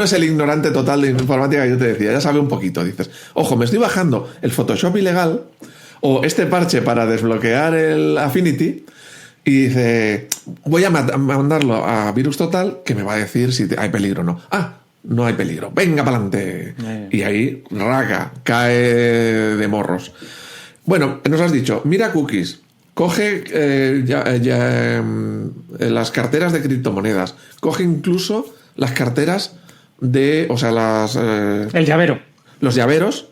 es el ignorante total de informática que yo te decía, ya sabe un poquito. Dices, ojo, me estoy bajando el Photoshop ilegal o este parche para desbloquear el Affinity y dice, voy a mandarlo a Virus Total, que me va a decir si hay peligro o no. no hay peligro, venga para adelante. Y ahí, raga, cae de morros. Bueno, nos has dicho, mira cookies, coge las carteras de criptomonedas, coge incluso las carteras de, o sea, el llavero. Los llaveros,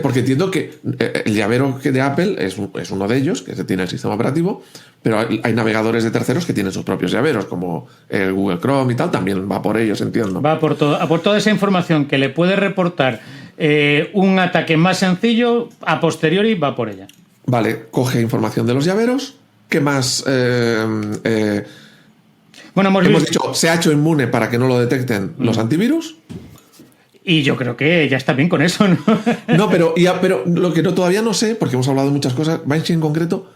porque entiendo que el llavero de Apple es uno de ellos, que tiene el sistema operativo, pero hay navegadores de terceros que tienen sus propios llaveros, como el Google Chrome y tal, también va por ellos, entiendo. Va por toda esa información que le puede reportar un ataque más sencillo, a posteriori va por ella. Vale, coge información de los llaveros. ¿Qué más? Bueno, hemos dicho, se ha hecho inmune para que no lo detecten los antivirus. Y yo creo que ya está bien con eso, ¿no? No, pero lo que todavía no sé, porque hemos hablado de muchas cosas, Banshee en concreto,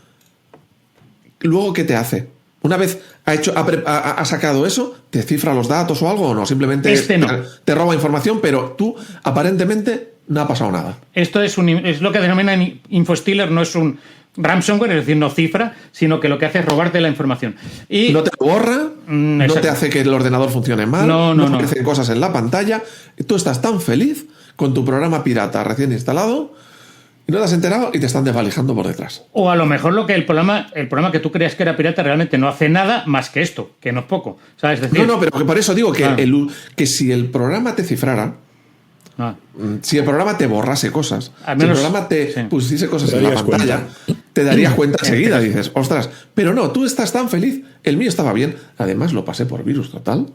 luego, ¿qué te hace? Una vez ha sacado eso, ¿te cifra los datos o algo o no? Simplemente te roba información, pero tú aparentemente no ha pasado nada. Esto es lo que denominan infostealer, no es un ransomware, es decir, no cifra, sino que lo que hace es robarte la información. Y no te borra, no te hace que el ordenador funcione mal, no aparecen cosas en la pantalla. Tú estás tan feliz con tu programa pirata recién instalado y no te has enterado y te están desvalijando por detrás. O a lo mejor el programa que tú creías que era pirata realmente no hace nada más que esto, que no es poco. ¿Sabes? Es decir, no, pero que por eso digo que, que si el programa te cifrara, si el programa te borrase cosas, si el programa te pusiese cosas en la pantalla, te darías cuenta enseguida. Dices, ostras, pero no, tú estás tan feliz. El mío estaba bien. Además, lo pasé por Virus Total.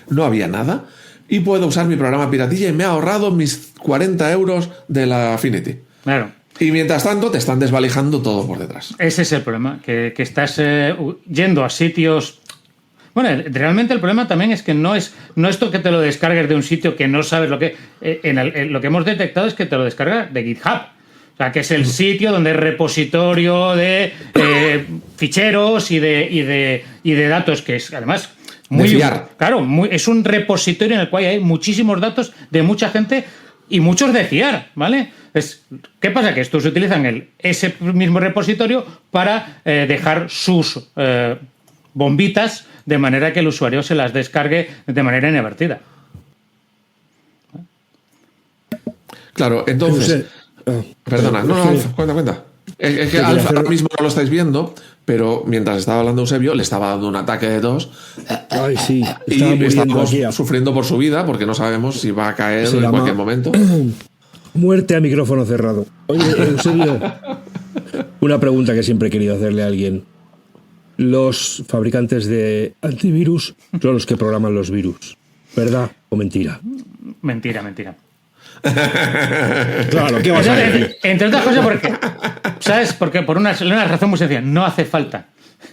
No había nada. Y puedo usar mi programa piratilla y me ha ahorrado mis 40 euros de la Affinity. Claro. Y mientras tanto, te están desvalijando todo por detrás. Ese es el problema, que estás yendo a sitios. Bueno, realmente el problema también es que no esto que te lo descargues de un sitio que no sabes lo que... lo que hemos detectado es que te lo descargas de GitHub. O sea, que es el sitio donde es repositorio de ficheros y de datos, que es además muy... De fiar. Claro, es un repositorio en el cual hay muchísimos datos de mucha gente y muchos de fiar, ¿vale? ¿Qué pasa? Que estos utilizan ese mismo repositorio para dejar sus bombitas de manera que el usuario se las descargue de manera inadvertida. Claro, entonces... Perdona, cuenta. Es que ahora mismo no lo estáis viendo, pero mientras estaba hablando Eusebio, le estaba dando un ataque de tos. Ay, sí. Y estamos sufriendo por su vida porque no sabemos si va a caer en cualquier momento. Muerte a micrófono cerrado. Oye, Eusebio, una pregunta que siempre he querido hacerle a alguien. Los fabricantes de antivirus son los que programan los virus, ¿verdad o mentira? Mentira. Claro, ¿qué vas a decir? Entre otras cosas, porque, ¿sabes? Porque por una razón muy sencilla, no hace falta.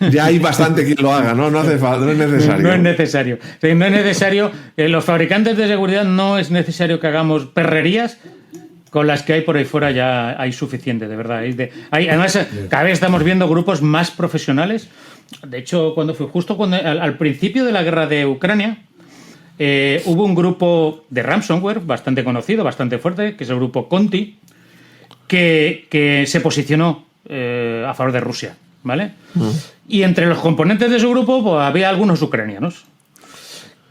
Ya hay bastante quien lo haga, ¿no? No hace falta, no es necesario. No es necesario. No es necesario. Los fabricantes de seguridad no es necesario que hagamos perrerías. Con las que hay por ahí fuera ya hay suficiente, de verdad. Además, cada vez estamos viendo grupos más profesionales. De hecho, al principio de la guerra de Ucrania, hubo un grupo de ransomware bastante conocido, bastante fuerte, que es el grupo Conti, que se posicionó a favor de Rusia, ¿vale? Y entre los componentes de su grupo pues, había algunos ucranianos.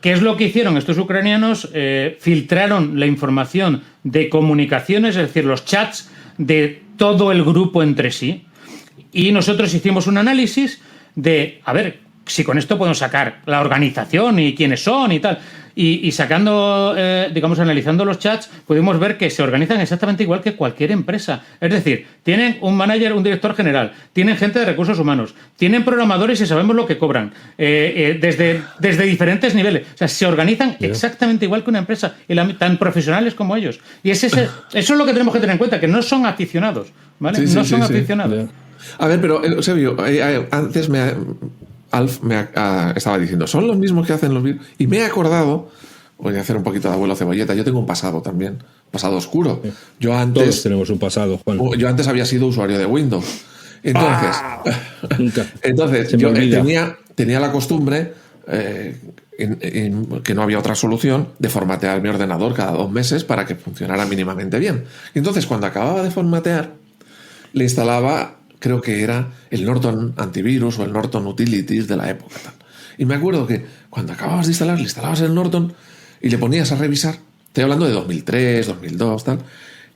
¿Qué es lo que hicieron estos ucranianos? Filtraron la información de comunicaciones, es decir, los chats de todo el grupo entre sí. Y nosotros hicimos un análisis de, a ver, si con esto podemos sacar la organización y quiénes son y tal. Y sacando, analizando los chats, pudimos ver que se organizan exactamente igual que cualquier empresa. Es decir, tienen un manager, un director general, tienen gente de recursos humanos, tienen programadores y sabemos lo que cobran, desde diferentes niveles. O sea, se organizan exactamente igual que una empresa, tan profesionales como ellos. Y eso es lo que tenemos que tener en cuenta, que no son aficionados, ¿vale? No son aficionados. A ver, pero, Eusebio, antes Alf estaba diciendo, son los mismos que hacen los virus. Y me he acordado, voy a hacer un poquito de abuelo cebolleta, yo tengo un pasado también, pasado oscuro. Todos tenemos un pasado, Juan. Yo antes había sido usuario de Windows. Entonces, yo tenía la costumbre, que no había otra solución, de formatear mi ordenador cada 2 meses para que funcionara mínimamente bien. Y entonces, cuando acababa de formatear, le instalaba... Creo que era el Norton Antivirus o el Norton Utilities de la época. Tal. Y me acuerdo que cuando acababas de instalar, le instalabas el Norton y y le ponías a revisar, estoy hablando de 2003, 2002, tal,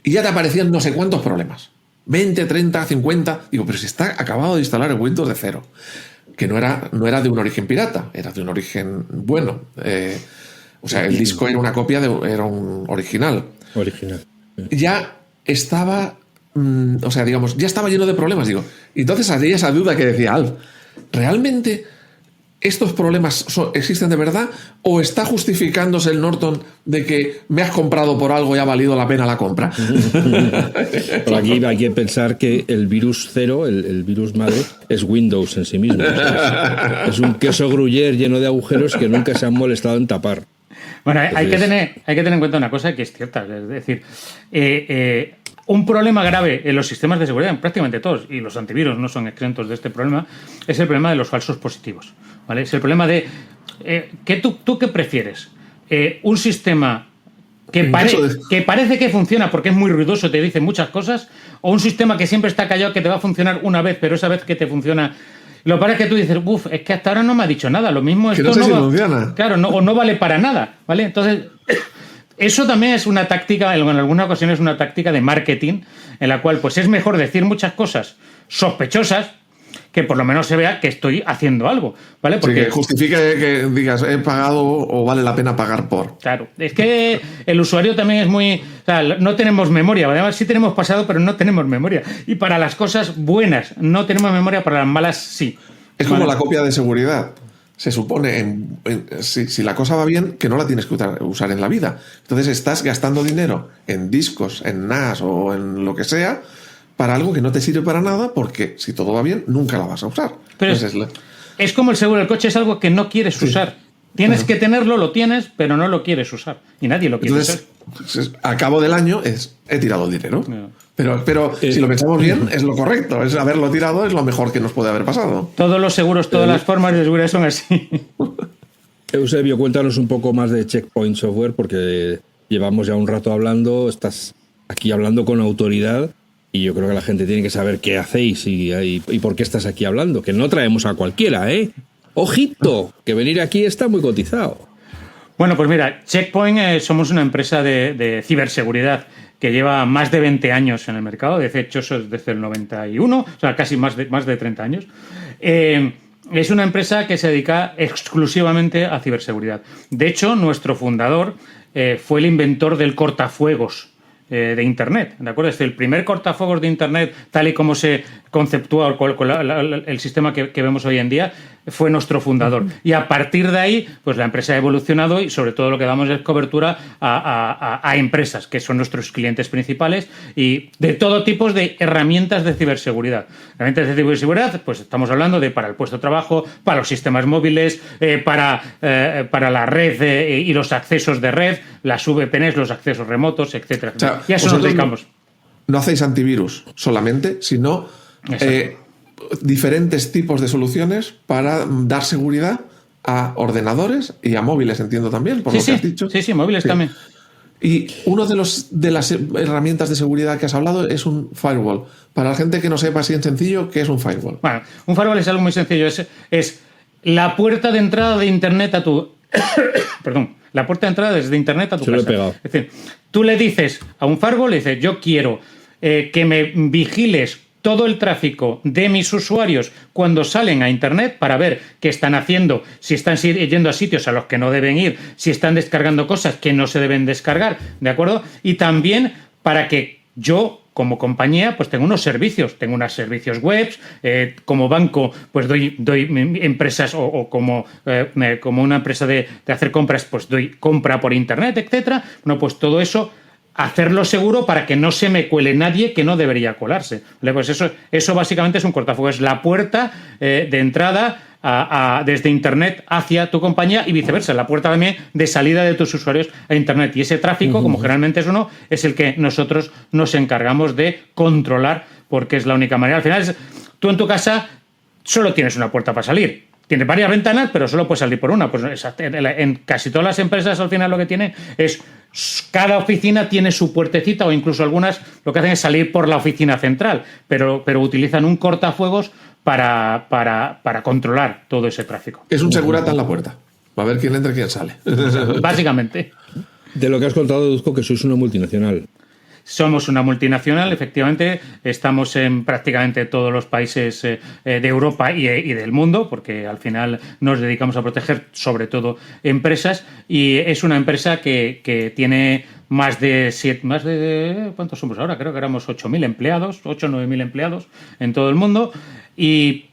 y ya te aparecían no sé cuántos problemas. 20, 30, 50. Digo, pero si está acabado de instalar el Windows de cero. Que no era de un origen pirata, era de un origen bueno. O sea, el disco era una copia, era un original. Original. Ya estaba, o sea, digamos, ya estaba lleno de problemas, digo. Y entonces había esa duda que decía Alf, ¿realmente estos problemas existen de verdad? ¿O está justificándose el Norton de que me has comprado por algo y ha valido la pena la compra? Pero aquí hay que pensar que el virus cero, el virus madre, es Windows en sí mismo. O sea, es un queso gruyère lleno de agujeros que nunca se han molestado en tapar. Bueno, hay que tener en cuenta una cosa que es cierta. Es decir, un problema grave en los sistemas de seguridad, en prácticamente todos, y los antivirus no son exentos de este problema, es el problema de los falsos positivos. ¿Vale? Es el problema de... ¿tú qué prefieres? ¿Un sistema que parece que funciona porque es muy ruidoso, te dice muchas cosas, o un sistema que siempre está callado, que te va a funcionar una vez, pero esa vez que te funciona... Lo que pasa es que tú dices, es que hasta ahora no me ha dicho nada, lo mismo esto que no sé si funciona. Claro, o no vale para nada, ¿vale? Entonces... Eso también es una táctica, en algunas ocasiones es una táctica de marketing, en la cual pues es mejor decir muchas cosas sospechosas que por lo menos se vea que estoy haciendo algo, ¿vale? Porque sí, que justifique que digas, he pagado o vale la pena pagar por. Claro, es que el usuario también es muy... O sea, no tenemos memoria, además sí tenemos pasado, pero no tenemos memoria. Y para las cosas buenas no tenemos memoria, para las malas sí. Es como la copia de seguridad. Se supone, si la cosa va bien, que no la tienes que usar en la vida. Entonces estás gastando dinero en discos, en NAS o en lo que sea, para algo que no te sirve para nada, porque si todo va bien, nunca la vas a usar. Pero es como el seguro del coche, es algo que no quieres usar. Tienes que tenerlo, lo tienes, pero no lo quieres usar. Y nadie lo quiere usar. Entonces, a cabo del año he tirado el dinero. No. Pero si lo pensamos bien, es lo correcto. Es haberlo tirado, es lo mejor que nos puede haber pasado. Todos los seguros, todas las formas de seguridad son así. Eusebio, cuéntanos un poco más de Checkpoint Software, porque llevamos ya un rato hablando, estás aquí hablando con autoridad, y yo creo que la gente tiene que saber qué hacéis y por qué estás aquí hablando, que no traemos a cualquiera, ¿eh? ¡Ojito! Que venir aquí está muy cotizado. Bueno, pues mira, Checkpoint somos una empresa de ciberseguridad que lleva más de 20 años en el mercado, de hecho eso es desde el 91, o sea, casi más de 30 años. Es una empresa que se dedica exclusivamente a ciberseguridad. De hecho, nuestro fundador fue el inventor del cortafuegos de Internet, ¿de acuerdo? Es el primer cortafuegos de Internet, tal y como se conceptúa con el sistema que vemos hoy en día, fue nuestro fundador. Y a partir de ahí, pues la empresa ha evolucionado y sobre todo lo que damos es cobertura a empresas, que son nuestros clientes principales, y de todo tipo de herramientas de ciberseguridad. Herramientas de ciberseguridad, pues estamos hablando de para el puesto de trabajo, para los sistemas móviles, para la red y los accesos de red, las VPNs, los accesos remotos, etcétera. O sea, y a eso nos dedicamos. No hacéis antivirus solamente, sino diferentes tipos de soluciones para dar seguridad a ordenadores y a móviles, entiendo también, por lo que has dicho. Sí, móviles también. Y uno de las herramientas de seguridad que has hablado es un firewall. Para la gente que no sepa así en sencillo, ¿qué es un firewall? Bueno, un firewall es algo muy sencillo. Es la puerta de entrada de Internet a tu... Perdón. La puerta de entrada desde Internet a tu casa. Lo he pegado. Es decir, tú le dices a un firewall, le dices, yo quiero que me vigiles todo el tráfico de mis usuarios cuando salen a Internet para ver qué están haciendo, si están yendo a sitios a los que no deben ir, si están descargando cosas que no se deben descargar, ¿de acuerdo? Y también para que yo, como compañía, pues tengo unos servicios web, como banco, pues doy empresas o como una empresa de hacer compras, pues doy compra por Internet, etcétera. Bueno, pues todo eso, hacerlo seguro para que no se me cuele nadie que no debería colarse. ¿Vale? Pues eso básicamente es un cortafuegos, es la puerta de entrada desde Internet hacia tu compañía y viceversa, la puerta también de salida de tus usuarios a Internet. Y ese tráfico, como generalmente es uno, es el que nosotros nos encargamos de controlar, porque es la única manera. Al final, tú en tu casa solo tienes una puerta para salir. Tienes varias ventanas, pero solo puedes salir por una. Pues en casi todas las empresas al final lo que tienen es cada oficina tiene su puertecita, o incluso algunas lo que hacen es salir por la oficina central, pero utilizan un cortafuegos para controlar todo ese tráfico. Es un segurata en la puerta, para ver quién entra y quién sale. Básicamente. De lo que has contado, deduzco que sois una multinacional. Somos una multinacional, efectivamente, estamos en prácticamente todos los países de Europa y del mundo, porque al final nos dedicamos a proteger sobre todo empresas, y es una empresa que tiene más de ¿cuántos somos ahora? Creo que éramos 8.000 empleados, 8 o 9.000 empleados en todo el mundo, y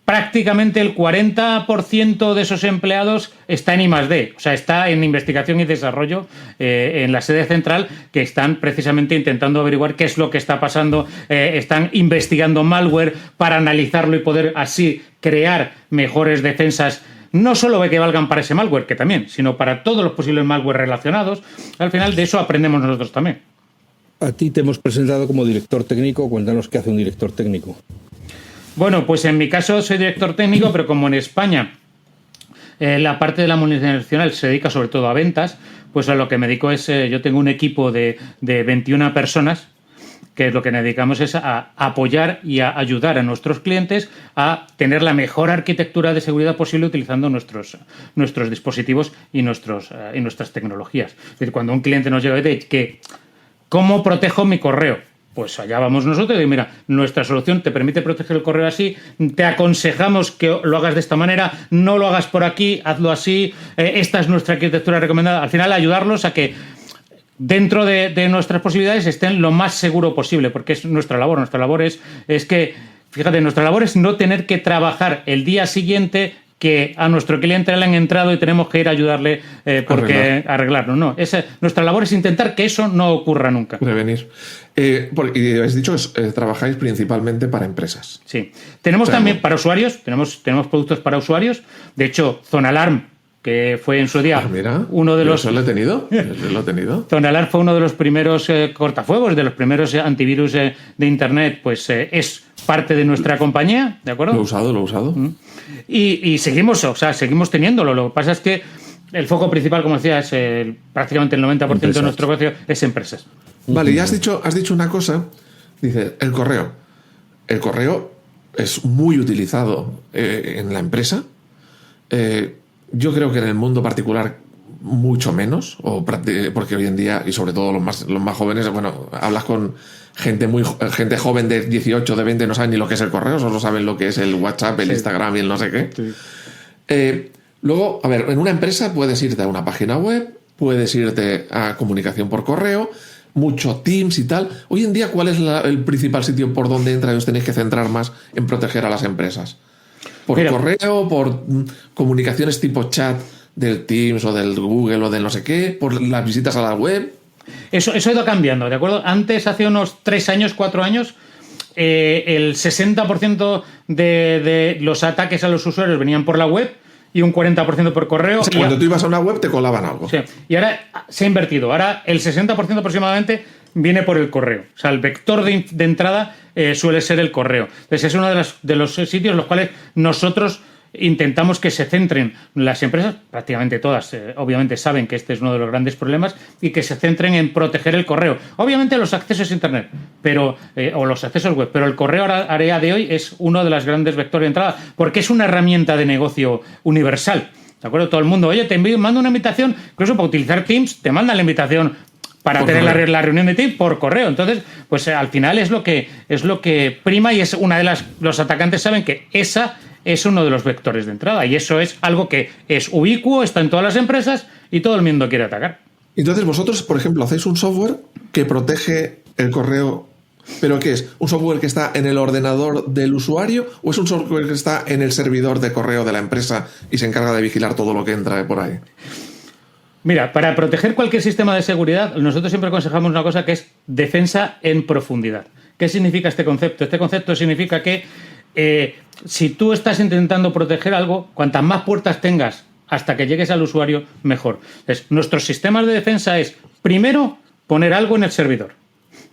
prácticamente el 40% de esos empleados está en I+D, o sea, está en investigación y desarrollo en la sede central, que están precisamente intentando averiguar qué es lo que está pasando, están investigando malware para analizarlo y poder así crear mejores defensas, no solo que valgan para ese malware, que también, sino para todos los posibles malware relacionados. Al final de eso aprendemos nosotros también. A ti te hemos presentado como director técnico, cuéntanos qué hace un director técnico. Bueno, pues en mi caso soy director técnico, pero como en España la parte de la multinacional se dedica sobre todo a ventas, pues a lo que me dedico es, yo tengo un equipo de 21 personas, que lo que nos dedicamos es a apoyar y a ayudar a nuestros clientes a tener la mejor arquitectura de seguridad posible utilizando nuestros dispositivos y nuestras tecnologías. Es decir, cuando un cliente nos llega y dice que ¿cómo protejo mi correo? Pues allá vamos nosotros y mira, nuestra solución te permite proteger el correo así, te aconsejamos que lo hagas de esta manera, no lo hagas por aquí, hazlo así, esta es nuestra arquitectura recomendada. Al final ayudarlos a que dentro de nuestras posibilidades estén lo más seguro posible, porque es nuestra labor. Nuestra labor es que, fíjate, nuestra labor es no tener que trabajar el día siguiente que a nuestro cliente le han entrado y tenemos que ir a ayudarle arreglarlo. No, nuestra labor es intentar que eso no ocurra nunca. Prevenir. Y habéis dicho que trabajáis principalmente para empresas. Sí. Tenemos también para usuarios, tenemos productos para usuarios. De hecho, ZoneAlarm, que fue en su día uno de los... ¿Eso lo he tenido? ¿Lo he tenido? ZoneAlarm fue uno de los primeros cortafuegos, de los primeros antivirus de Internet, pues es parte de nuestra compañía, ¿de acuerdo? Lo he usado. Y seguimos teniéndolo. Lo que pasa es que el foco principal, como decía, es prácticamente el 90% de nuestro negocio es empresas. Vale, y has dicho una cosa, dice, el correo. El correo es muy utilizado en la empresa. Yo creo que en el mundo particular mucho menos, porque hoy en día, y sobre todo los más jóvenes, bueno, hablas con gente joven de 18, de 20, no saben ni lo que es el correo, solo saben lo que es el WhatsApp, el Instagram y el no sé qué. Sí. Luego, a ver, en una empresa puedes irte a una página web, puedes irte a comunicación por correo, mucho Teams y tal. Hoy en día, ¿cuál es el principal sitio por donde os tenéis que centrar más en proteger a las empresas? ¿Por correo, por comunicaciones tipo chat del Teams o del Google o del no sé qué, por las visitas a la web? Eso ha ido cambiando, ¿de acuerdo? Antes, hace unos 3 años, 4 años, el 60% de los ataques a los usuarios venían por la web y un 40% por correo. O sea, cuando tú ibas a una web te colaban algo. Sí, y ahora se ha invertido. Ahora el 60% aproximadamente viene por el correo. O sea, el vector de entrada suele ser el correo. Entonces es uno de los sitios en los cuales nosotros intentamos que se centren las empresas, prácticamente todas, obviamente saben que este es uno de los grandes problemas, y que se centren en proteger el correo. Obviamente los accesos a Internet, o los accesos web, pero el correo a día de hoy es uno de los grandes vectores de entrada, porque es una herramienta de negocio universal. ¿De acuerdo? Todo el mundo, oye, mando una invitación, incluso para utilizar Teams, te mandan la invitación para tener la reunión de Teams por correo. Entonces, pues al final es lo que prima, y es una de los atacantes saben que esa es uno de los vectores de entrada, y eso es algo que es ubicuo, está en todas las empresas y todo el mundo quiere atacar. Entonces vosotros, por ejemplo, hacéis un software que protege el correo, ¿pero qué es? ¿Un software que está en el ordenador del usuario o es un software que está en el servidor de correo de la empresa y se encarga de vigilar todo lo que entra por ahí? Mira, para proteger cualquier sistema de seguridad, nosotros siempre aconsejamos una cosa que es defensa en profundidad. ¿Qué significa este concepto? Este concepto significa que si tú estás intentando proteger algo, cuantas más puertas tengas hasta que llegues al usuario, mejor. Entonces, nuestros sistemas de defensa es, primero, poner algo en el servidor,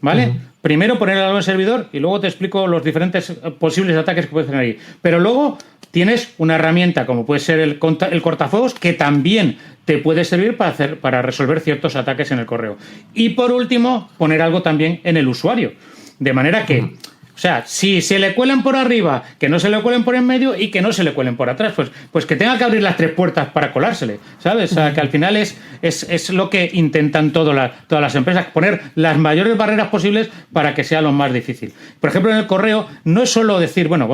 ¿vale? Primero poner algo en el servidor y luego te explico los diferentes posibles ataques que puedes tener ahí. Pero luego tienes una herramienta como puede ser el cortafuegos, que también te puede servir para resolver ciertos ataques en el correo. Y por último, poner algo también en el usuario. De manera que O sea, si se le cuelan por arriba, que no se le cuelen por en medio y que no se le cuelen por atrás. Pues que tenga que abrir las 3 puertas para colársele, ¿sabes? O sea, que al final es lo que intentan todas las empresas, poner las mayores barreras posibles para que sea lo más difícil. Por ejemplo, en el correo no es solo decir, bueno,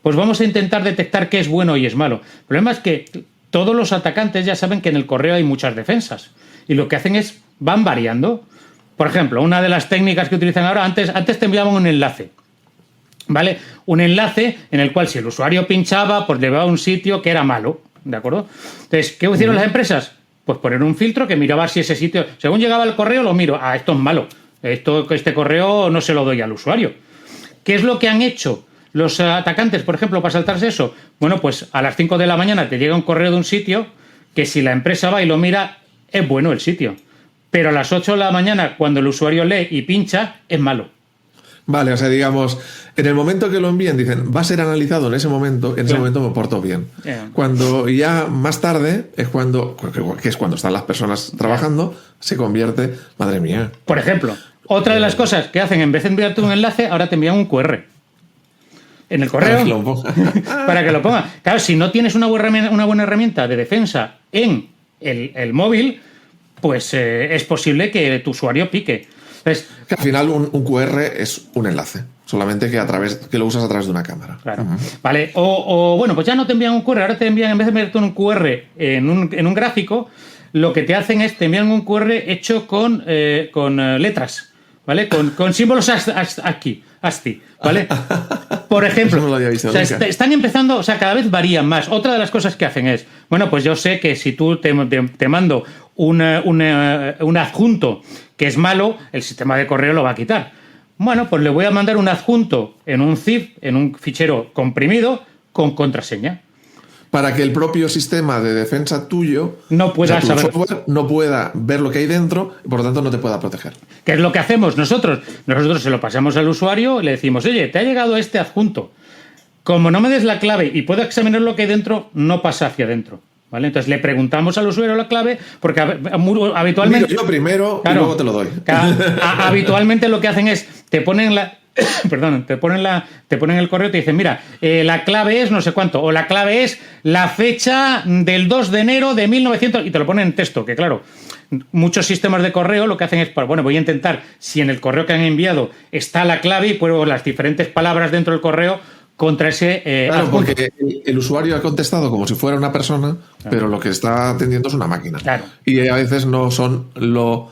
pues vamos a intentar detectar qué es bueno y es malo. El problema es que todos los atacantes ya saben que en el correo hay muchas defensas y lo que hacen es, van variando. Por ejemplo, una de las técnicas que utilizan ahora, antes te enviaban un enlace, ¿vale? Un enlace en el cual si el usuario pinchaba, pues le llevaba a un sitio que era malo, ¿de acuerdo? Entonces, ¿qué hicieron las empresas? Pues poner un filtro que miraba si ese sitio, según llegaba el correo, lo miro, esto es malo, este correo no se lo doy al usuario. ¿Qué es lo que han hecho los atacantes, por ejemplo, para saltarse eso? Bueno, pues a las 5 de la mañana te llega un correo de un sitio que si la empresa va y lo mira, es bueno el sitio. Pero a las 8 de la mañana, cuando el usuario lee y pincha, es malo. Vale, o sea, digamos, en el momento que lo envíen, dicen, va a ser analizado en ese momento me porto bien. Cuando ya más tarde, que es cuando están las personas trabajando, se convierte, madre mía. Por ejemplo, otra de las cosas que hacen, en vez de enviarte un enlace, ahora te envían un QR. En el correo. Para que lo ponga. Claro, si no tienes una buena herramienta de defensa en el móvil, pues es posible que tu usuario pique. Entonces, que al final un QR es un enlace, solamente que lo usas a través de una cámara. Claro. Vale, o bueno, pues ya no te envían un QR, ahora te envían, en vez de enviarte un QR en un gráfico, lo que te hacen es te envían un QR hecho con letras, ¿vale? Con símbolos ASCII, ¿vale? Por ejemplo, no lo había visto, o sea, están empezando, o sea, cada vez varían más. Otra de las cosas que hacen es, bueno, pues yo sé que si tú te mando un adjunto que es malo, el sistema de correo lo va a quitar. Bueno, pues le voy a mandar un adjunto en un zip, en un fichero comprimido, con contraseña. Para que el propio sistema de defensa tuyo no pueda saber, software no pueda ver lo que hay dentro y por lo tanto no te pueda proteger. ¿Qué es lo que hacemos nosotros? Nosotros se lo pasamos al usuario y le decimos, oye, te ha llegado este adjunto. Como no me des la clave y puedo examinar lo que hay dentro, no pasa hacia adentro. ¿Vale? Entonces le preguntamos al usuario la clave porque habitualmente... Miro yo primero, claro, y luego te lo doy. Habitualmente lo que hacen es, te ponen te ponen el correo y te dicen, mira, la clave es no sé cuánto, o la clave es la fecha del 2 de enero de 1900, y te lo ponen en texto, que claro, muchos sistemas de correo lo que hacen es, bueno, voy a intentar, si en el correo que han enviado está la clave y puedo las diferentes palabras dentro del correo contra ese... claro, porque el usuario ha contestado como si fuera una persona, claro, pero lo que está atendiendo es una máquina. Claro. Y a veces no son lo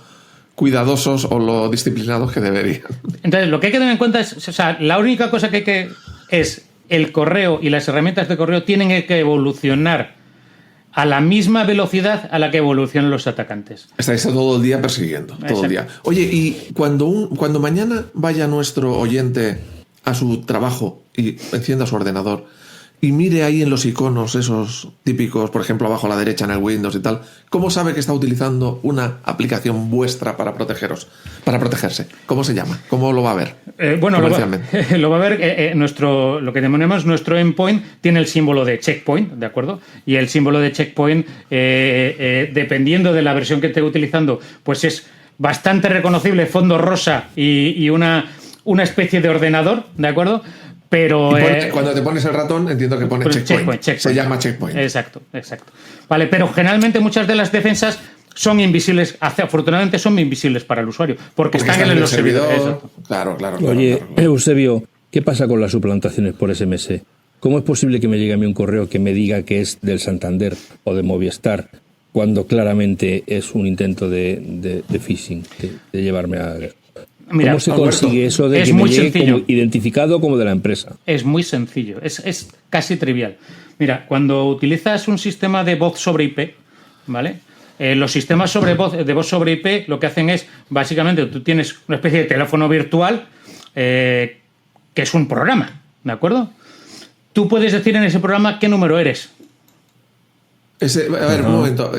cuidadosos o lo disciplinados que deberían. Entonces, lo que hay que tener en cuenta es, o sea, la única cosa que es el correo y las herramientas de correo tienen que evolucionar a la misma velocidad a la que evolucionan los atacantes. Estáis todo el día persiguiendo, todo el día. Oye, y cuando mañana vaya nuestro oyente a su trabajo y encienda su ordenador y mire ahí en los iconos esos típicos, por ejemplo, abajo a la derecha en el Windows y tal, ¿cómo sabe que está utilizando una aplicación vuestra para protegerse? ¿Cómo se llama? ¿Cómo lo va a ver? Bueno, lo va a ver, lo que denominamos nuestro endpoint tiene el símbolo de checkpoint, ¿de acuerdo? Y el símbolo de checkpoint, dependiendo de la versión que esté utilizando, pues es bastante reconocible, fondo rosa y una especie de ordenador, ¿de acuerdo? Pero cuando te pones el ratón, entiendo que pone checkpoint. Se llama checkpoint. Exacto. Vale, pero generalmente muchas de las defensas son invisibles, afortunadamente son invisibles para el usuario, porque están en los servidores. Claro. Oye, Eusebio, ¿qué pasa con las suplantaciones por SMS? ¿Cómo es posible que me llegue a mí un correo que me diga que es del Santander o de Movistar, cuando claramente es un intento de phishing, de llevarme a... Mira, ¿cómo se consigue eso de que me llegue como identificado como de la empresa? Es muy sencillo, es casi trivial. Mira, cuando utilizas un sistema de voz sobre IP, ¿vale? Los sistemas de voz sobre IP lo que hacen es, básicamente, tú tienes una especie de teléfono virtual que es un programa, ¿de acuerdo? Tú puedes decir en ese programa qué número eres. A ver, un momento.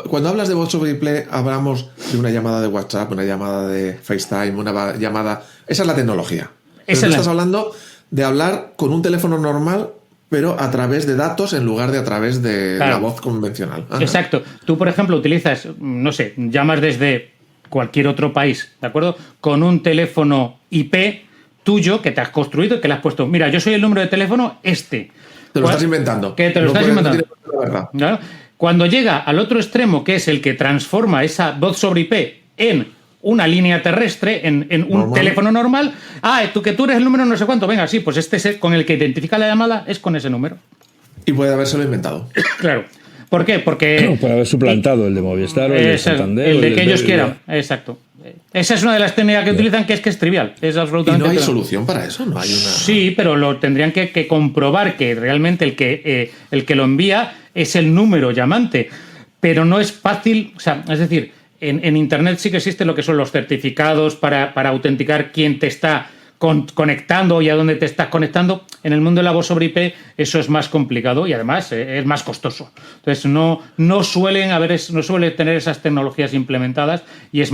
Cuando hablas de voz sobre IP, hablamos de una llamada de WhatsApp, una llamada de FaceTime, una llamada... Esa es la tecnología. Pero tú estás hablando de hablar con un teléfono normal, pero a través de datos en lugar de a través de la voz convencional. Ajá. Exacto. Tú, por ejemplo, utilizas, no sé, llamas desde cualquier otro país, ¿de acuerdo? Con un teléfono IP, tuyo que te has construido y que le has puesto, mira, yo soy el número de teléfono este. Te lo estás inventando. Que te lo estás inventando. La verdad. ¿No? Cuando llega al otro extremo, que es el que transforma esa voz sobre IP en una línea terrestre, en un normal. Teléfono normal, que tú eres el número no sé cuánto, venga, sí, pues este es con el que identifica la llamada es con ese número. Y puede habérselo inventado. Claro. ¿Por qué? Porque... puede haber suplantado el de Movistar o el de Santander. El de que ellos quieran, exacto. Esa es una de las técnicas que utilizan, que es trivial. Es absolutamente. ¿Y no hay solución para eso? No hay una... Sí, pero lo tendrían que comprobar que realmente el que lo envía es el número llamante. Pero no es fácil, o sea, es decir, en Internet sí que existe lo que son los certificados para autenticar quién te está conectando y a dónde te estás conectando. En el mundo de la voz sobre IP eso es más complicado y además es más costoso. Entonces no suele tener esas tecnologías implementadas y es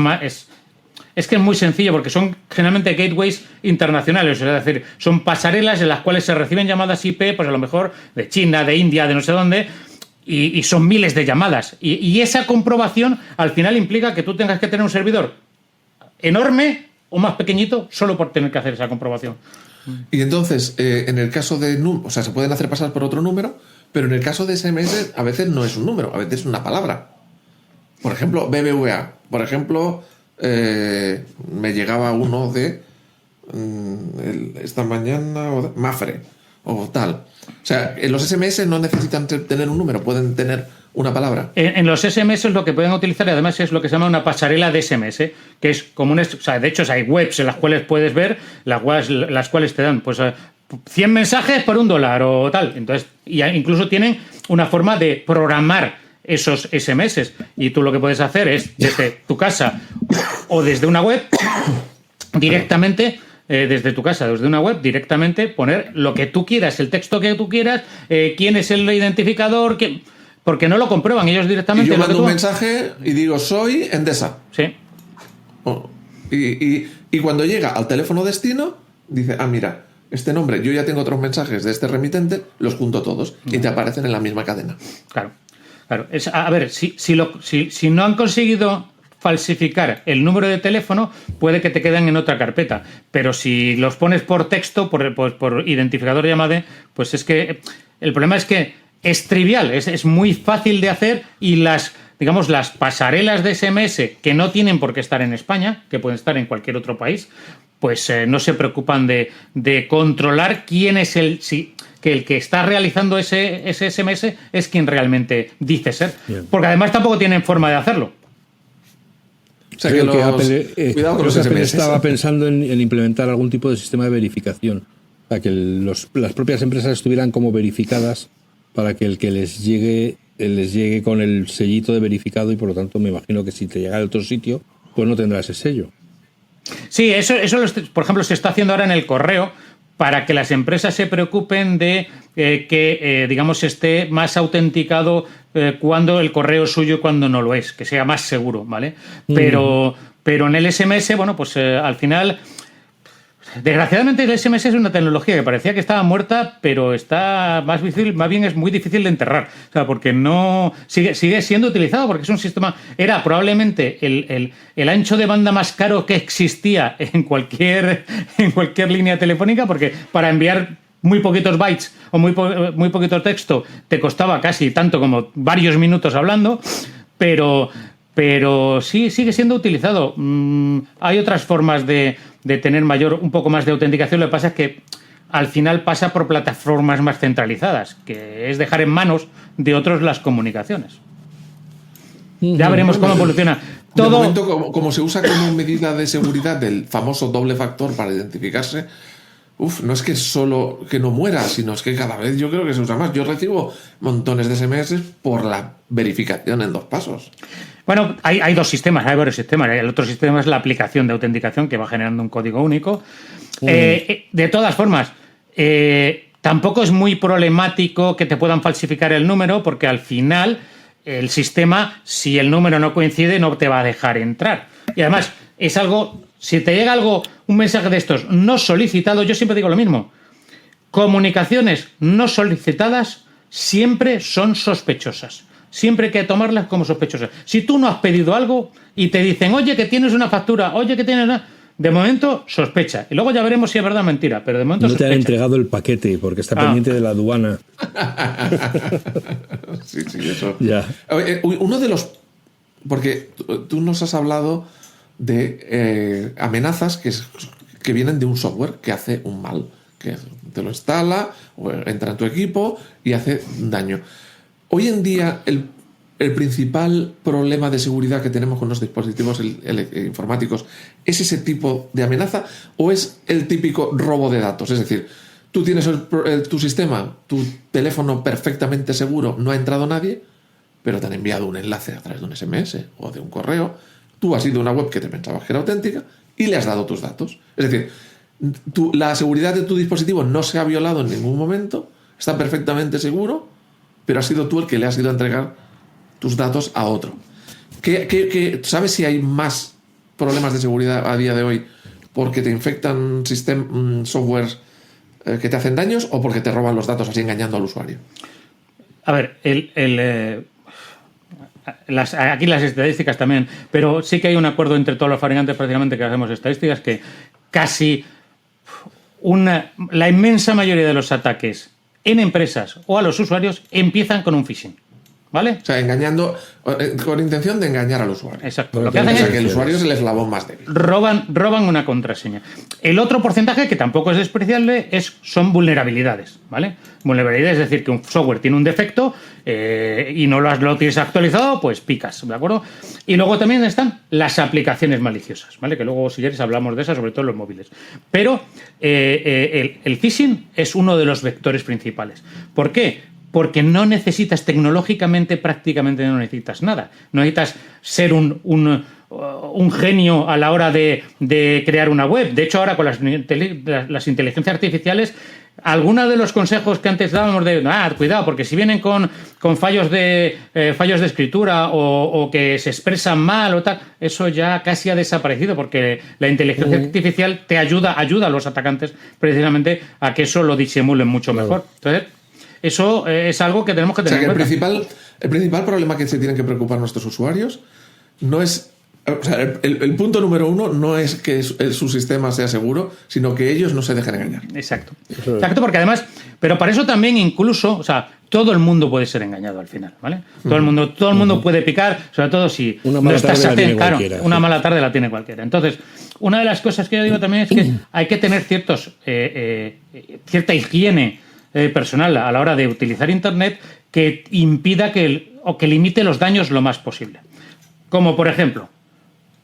que es muy sencillo porque son generalmente gateways internacionales, es decir, son pasarelas en las cuales se reciben llamadas IP, pues a lo mejor de China, de India, de no sé dónde, y son miles de llamadas. Y esa comprobación al final implica que tú tengas que tener un servidor enorme o más pequeñito solo por tener que hacer esa comprobación. Y entonces, en el caso de... O sea, se pueden hacer pasar por otro número, pero en el caso de SMS a veces no es un número, a veces es una palabra. Por ejemplo, BBVA. Por ejemplo, me llegaba uno de... esta mañana... Mafre o tal. O sea, los SMS no necesitan tener un número, pueden tener una palabra. En los SMS lo que pueden utilizar, y además es lo que se llama una pasarela de SMS, que es como o sea, de hecho hay webs en las cuales puedes ver, las cuales te dan pues 100 mensajes por $1 o tal. Entonces, incluso tienen una forma de programar esos SMS. Y tú lo que puedes hacer es, desde tu casa o desde una web, directamente... desde tu casa, desde una web, directamente poner lo que tú quieras, el texto que tú quieras, quién es el identificador, porque no lo comprueban ellos directamente. Y yo mando un mensaje y digo, soy Endesa. Sí. Y cuando llega al teléfono destino, dice, mira, este nombre, yo ya tengo otros mensajes de este remitente, los junto todos y te aparecen en la misma cadena. Claro. A ver, si no han conseguido falsificar el número de teléfono, puede que te queden en otra carpeta, pero si los pones por texto, por identificador de llamada, pues es que el problema es que es trivial, es muy fácil de hacer y las pasarelas de SMS que no tienen por qué estar en España, que pueden estar en cualquier otro país, pues no se preocupan de controlar quién es que el que está realizando ese SMS es quien realmente dice ser. Bien. Porque además tampoco tienen forma de hacerlo. O sea, que Apple, cuidado con los SMS. Apple estaba pensando en implementar algún tipo de sistema de verificación, para que las propias empresas estuvieran como verificadas, para que el que les llegue con el sellito de verificado, y por lo tanto me imagino que si te llega a otro sitio, pues no tendrá ese sello. Sí, eso por ejemplo se está haciendo ahora en el correo, para que las empresas se preocupen de que esté más autenticado cuando el correo es suyo y cuando no lo es, que sea más seguro, ¿vale? Pero en el SMS, bueno, pues al final, desgraciadamente el SMS es una tecnología que parecía que estaba muerta, pero está más bien es muy difícil de enterrar, o sea, porque no sigue siendo utilizado, porque es un sistema, era probablemente el ancho de banda más caro que existía en cualquier línea telefónica, porque para enviar muy poquitos bytes o muy poquito texto te costaba casi tanto como varios minutos hablando, pero sí sigue siendo utilizado. Hay otras formas de tener un poco más de autenticación. Lo que pasa es que al final pasa por plataformas más centralizadas, que es dejar en manos de otros las comunicaciones. Ya veremos cómo evoluciona. De momento, como se usa como medida de seguridad del famoso doble factor para identificarse, no es que solo que no muera, sino es que cada vez yo creo que se usa más. Yo recibo montones de SMS por la verificación en 2 pasos. Bueno, hay varios sistemas. El otro sistema es la aplicación de autenticación que va generando un código único. De todas formas, tampoco es muy problemático que te puedan falsificar el número, porque al final el sistema, si el número no coincide, no te va a dejar entrar. Y además, es algo... Si te llega un mensaje de estos no solicitado, yo siempre digo lo mismo. Comunicaciones no solicitadas siempre son sospechosas. Siempre hay que tomarlas como sospechosas. Si tú no has pedido algo y te dicen, oye, que tienes una factura, oye, que tienes una... De momento, sospecha. Y luego ya veremos si es verdad o mentira, pero de momento No te sospecha. han entregado el paquete porque está pendiente de la aduana. Sí, eso. Ya. Uno de los... Porque tú nos has hablado de amenazas que vienen de un software que hace un mal, que te lo instala, o entra en tu equipo y hace daño. Hoy en día el principal problema de seguridad que tenemos con los dispositivos informáticos es ese tipo de amenaza o es el típico robo de datos. Es decir, tú tienes tu sistema, tu teléfono perfectamente seguro, no ha entrado nadie, pero te han enviado un enlace a través de un SMS o de un correo. Tú has ido a una web que te pensabas que era auténtica y le has dado tus datos. Es decir, la seguridad de tu dispositivo no se ha violado en ningún momento, está perfectamente seguro, pero has sido tú el que le has ido a entregar tus datos a otro. ¿Sabes si hay más problemas de seguridad a día de hoy porque te infectan softwares que te hacen daños o porque te roban los datos así engañando al usuario? A ver, aquí las estadísticas también, pero sí que hay un acuerdo entre todos los fabricantes prácticamente que hacemos estadísticas que casi la inmensa mayoría de los ataques en empresas o a los usuarios empiezan con un phishing. ¿Vale? O sea, engañando, con intención de engañar al usuario. Exacto. Lo que hacen es que el usuario es el eslabón más débil. Roban una contraseña. El otro porcentaje, que tampoco es despreciable, son vulnerabilidades. ¿Vale? Vulnerabilidades, es decir, que un software tiene un defecto y no lo tienes actualizado, pues picas, ¿de acuerdo? Y luego también están las aplicaciones maliciosas, ¿vale? Que luego, si quieres, hablamos de esas, sobre todo en los móviles. Pero el phishing es uno de los vectores principales. ¿Por qué? Porque no necesitas prácticamente no necesitas nada. No necesitas ser un genio a la hora de crear una web. De hecho, ahora con las inteligencias artificiales, algunos de los consejos que antes dábamos de cuidado, porque si vienen con fallos de escritura o que se expresan mal o tal, eso ya casi ha desaparecido, porque la inteligencia artificial te ayuda a los atacantes precisamente a que eso lo disimulen mucho mejor. Entonces, eso es algo que tenemos que tener en cuenta. El principal problema que se tienen que preocupar nuestros usuarios no es... O sea, el punto número uno no es que su sistema sea seguro, sino que ellos no se dejen engañar. Exacto. Exacto, porque además... Pero para eso también incluso... O sea, todo el mundo puede ser engañado al final, ¿vale? Todo el mundo puede picar, sobre todo si una mala tarde la tiene cualquiera. Una mala tarde la tiene cualquiera. Entonces, una de las cosas que yo digo también es que hay que tener cierta higiene personal a la hora de utilizar Internet que impida que limite los daños lo más posible. Como, por ejemplo,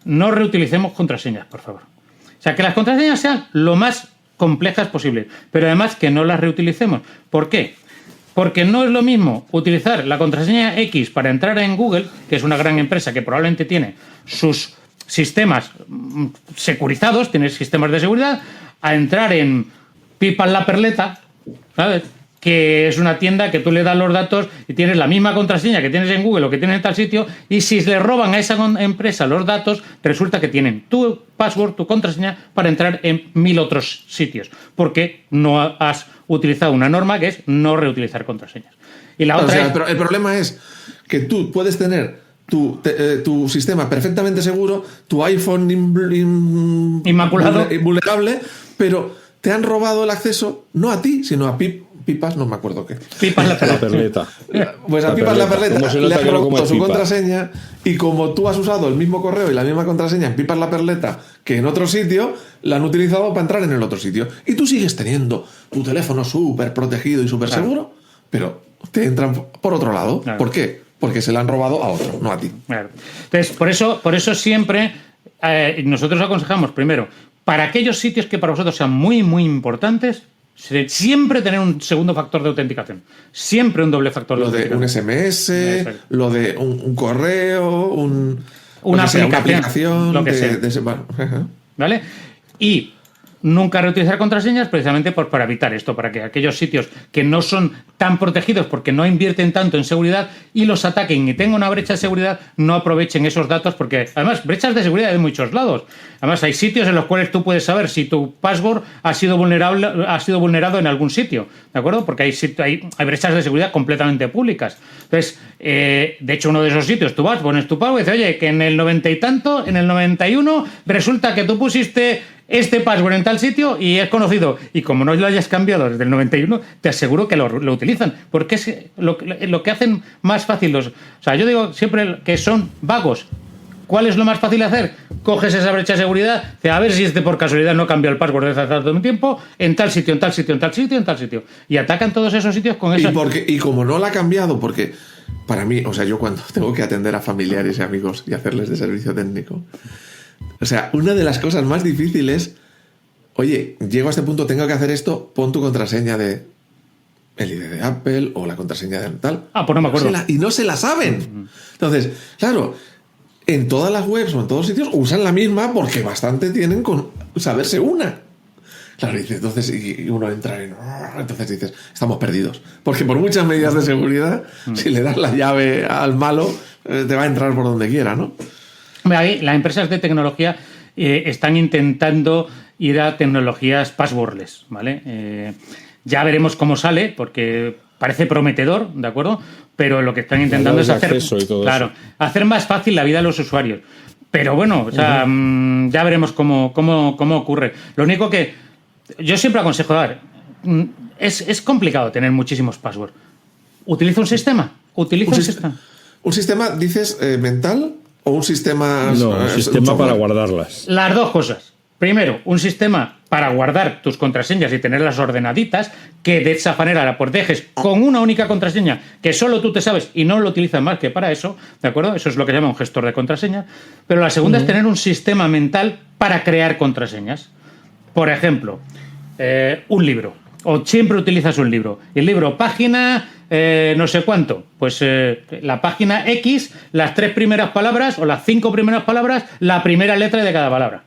no reutilicemos contraseñas, por favor. O sea, que las contraseñas sean lo más complejas posible, pero además que no las reutilicemos. ¿Por qué? Porque no es lo mismo utilizar la contraseña X para entrar en Google, que es una gran empresa que probablemente tiene sus sistemas securizados, tiene sistemas de seguridad, a entrar en Pipas la Perleta, ¿sabes? Que es una tienda que tú le das los datos y tienes la misma contraseña que tienes en Google o que tienes en tal sitio, y si le roban a esa empresa los datos, resulta que tienen tu password, tu contraseña, para entrar en 1000 otros sitios, porque no has utilizado una norma que es no reutilizar contraseñas. Y la otra pero el problema es que tú puedes tener tu sistema perfectamente seguro, tu iPhone inmaculado, vulnerable, pero te han robado el acceso no a ti, sino a Pipas, no me acuerdo qué. Pipas la Perleta. Pues a Pipas la Perleta le has roto su pipa? contraseña, y como tú has usado el mismo correo y la misma contraseña en Pipas la Perleta que en otro sitio, la han utilizado para entrar en el otro sitio. Y tú sigues teniendo tu teléfono súper protegido y súper seguro, pero te entran por otro lado. Claro. ¿Por qué? Porque se la han robado a otro, no a ti. Claro. Entonces, por eso siempre nosotros aconsejamos, primero, para aquellos sitios que para vosotros sean muy, muy importantes, siempre tener un segundo factor de autenticación. Siempre un doble factor de autenticación. Lo de un SMS, lo de un correo, una aplicación, lo que sea. Bueno. ¿Vale? Y nunca reutilizar contraseñas precisamente para evitar esto, para que aquellos sitios que no son tan protegidos porque no invierten tanto en seguridad y los ataquen y tengan una brecha de seguridad, no aprovechen esos datos, porque además brechas de seguridad de muchos lados. Además hay sitios en los cuales tú puedes saber si tu password ha sido vulnerado en algún sitio, ¿de acuerdo? Porque hay brechas de seguridad completamente públicas. Entonces, de hecho, uno de esos sitios, tú vas, pones tu password y dices, oye, que en el 90 y tanto, en el 91, resulta que tú pusiste este password en tal sitio y es conocido. Y como no lo hayas cambiado desde el 91, te aseguro que lo utilizan. Porque es lo que hacen más fácil O sea, yo digo siempre que son vagos. ¿Cuál es lo más fácil de hacer? Coges esa brecha de seguridad, a ver si por casualidad no cambió el password desde hace tanto tiempo, en tal sitio, en tal sitio, en tal sitio, en tal sitio. Y atacan todos esos sitios con eso. Y como no la ha cambiado, porque para mí, o sea, yo cuando tengo que atender a familiares y amigos y hacerles de servicio técnico, o sea, una de las cosas más difíciles, oye, llego a este punto, tengo que hacer esto, pon tu contraseña de el ID de Apple o la contraseña de tal. Pues no me acuerdo. Y no se la saben. Entonces, claro, en todas las webs o en todos sitios usan la misma porque bastante tienen con saberse una. Claro, dice, entonces, y uno entra en... Entonces dices, estamos perdidos. Porque por muchas medidas de seguridad, si le das la llave al malo, te va a entrar por donde quiera, ¿no? Ahí, las empresas de tecnología están intentando ir a tecnologías passwordless, ¿vale? Ya veremos cómo sale, porque parece prometedor, ¿de acuerdo? Pero lo que están intentando es hacer más fácil la vida de los usuarios. Pero bueno, o sea, ya veremos cómo ocurre. Lo único que yo siempre aconsejo dar, es complicado tener muchísimos passwords. Utiliza un sistema. ¿Un sistema, dices, mental o un sistema...? No, un sistema para guardarlas. Las dos cosas. Primero, un sistema para guardar tus contraseñas y tenerlas ordenaditas, que de esa manera la proteges con una única contraseña que solo tú te sabes y no lo utilizas más que para eso, ¿de acuerdo? Eso es lo que se llama un gestor de contraseñas. Pero la segunda es tener un sistema mental para crear contraseñas. Por ejemplo, un libro. O siempre utilizas un libro. El libro, página no sé cuánto. Pues la página X, las 3 primeras palabras o las 5 primeras palabras, la primera letra de cada palabra.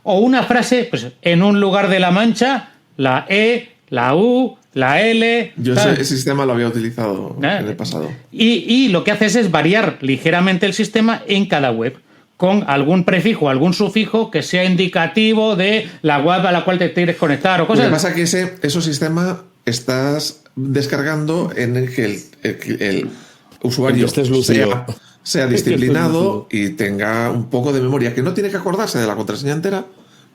O una frase, pues en un lugar de la mancha, la E, la U, la L... Yo ese sistema lo había utilizado en el pasado. Y lo que haces es variar ligeramente el sistema en cada web, con algún prefijo, algún sufijo que sea indicativo de la web a la cual te quieres conectar o cosas. Lo que pasa es que esos sistemas estás descargando en el que el usuario sea disciplinado y tenga un poco de memoria, que no tiene que acordarse de la contraseña entera,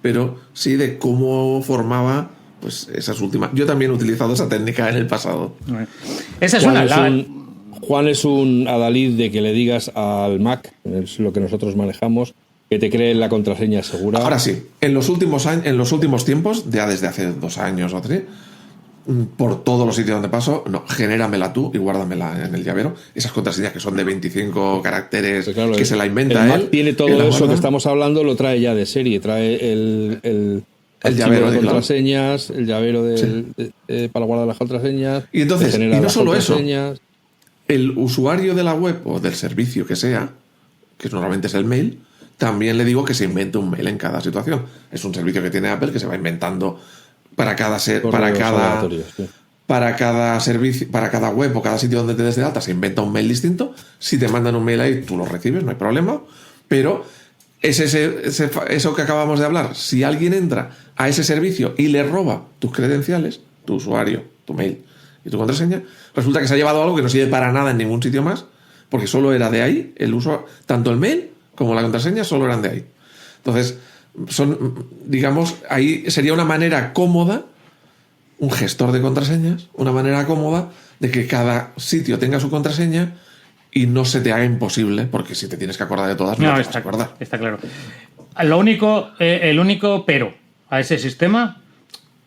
pero sí de cómo formaba pues esas últimas. Yo también he utilizado esa técnica en el pasado. Esa es Juan es un adalid de que le digas al Mac, es lo que nosotros manejamos, que te cree la contraseña segura. Ahora sí, en los últimos tiempos, ya desde hace 2 años o 3, por todos los sitios donde paso, no, géramela tú y guárdamela en el llavero. Esas contraseñas que son de 25 caracteres, pues claro, que se la inventa el él. Mac tiene todo eso que estamos hablando, lo trae ya de serie, trae el llavero de contraseñas, el llavero para guardar las contraseñas. Y entonces, y no solo eso, el usuario de la web o del servicio que sea, que normalmente es el mail, también le digo que se invente un mail en cada situación. Es un servicio que tiene Apple que se va inventando para cada servicio, para cada web o cada sitio donde te des de alta, se inventa un mail distinto. Si te mandan un mail ahí, tú lo recibes, no hay problema. Pero es eso que acabamos de hablar. Si alguien entra a ese servicio y le roba tus credenciales, tu usuario, tu mail y tu contraseña, resulta que se ha llevado algo que no sirve para nada en ningún sitio más, porque solo era de ahí, el uso, tanto el mail como la contraseña solo eran de ahí. Entonces, digamos, ahí sería una manera cómoda, un gestor de contraseñas, una manera cómoda de que cada sitio tenga su contraseña y no se te haga imposible, porque si te tienes que acordar de todas, no te vas a acordar. Está claro. El único pero a ese sistema,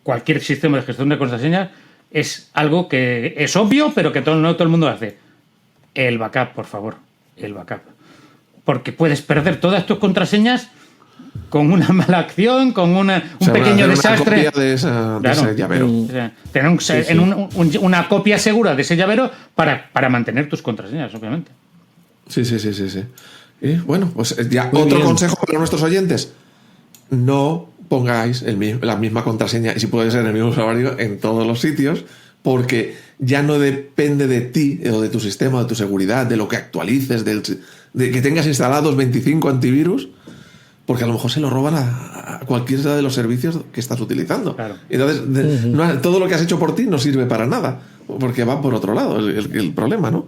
cualquier sistema de gestión de contraseñas, es algo que es obvio, pero que no todo el mundo hace. El backup, por favor. El backup. Porque puedes perder todas tus contraseñas con una mala acción, con un pequeño desastre. Una copia de ese llavero. Tener una copia segura de ese llavero para mantener tus contraseñas, obviamente. Sí. Y bueno, pues ya muy otro bien. Consejo para nuestros oyentes. No pongáis la misma contraseña y si puede ser el mismo usuario en todos los sitios, porque ya no depende de ti o de tu sistema, de tu seguridad, de lo que actualices, de que tengas instalados 25 antivirus, porque a lo mejor se lo roban a cualquiera de los servicios que estás utilizando. Claro. Entonces, todo lo que has hecho por ti no sirve para nada, porque va por otro lado el problema, ¿no?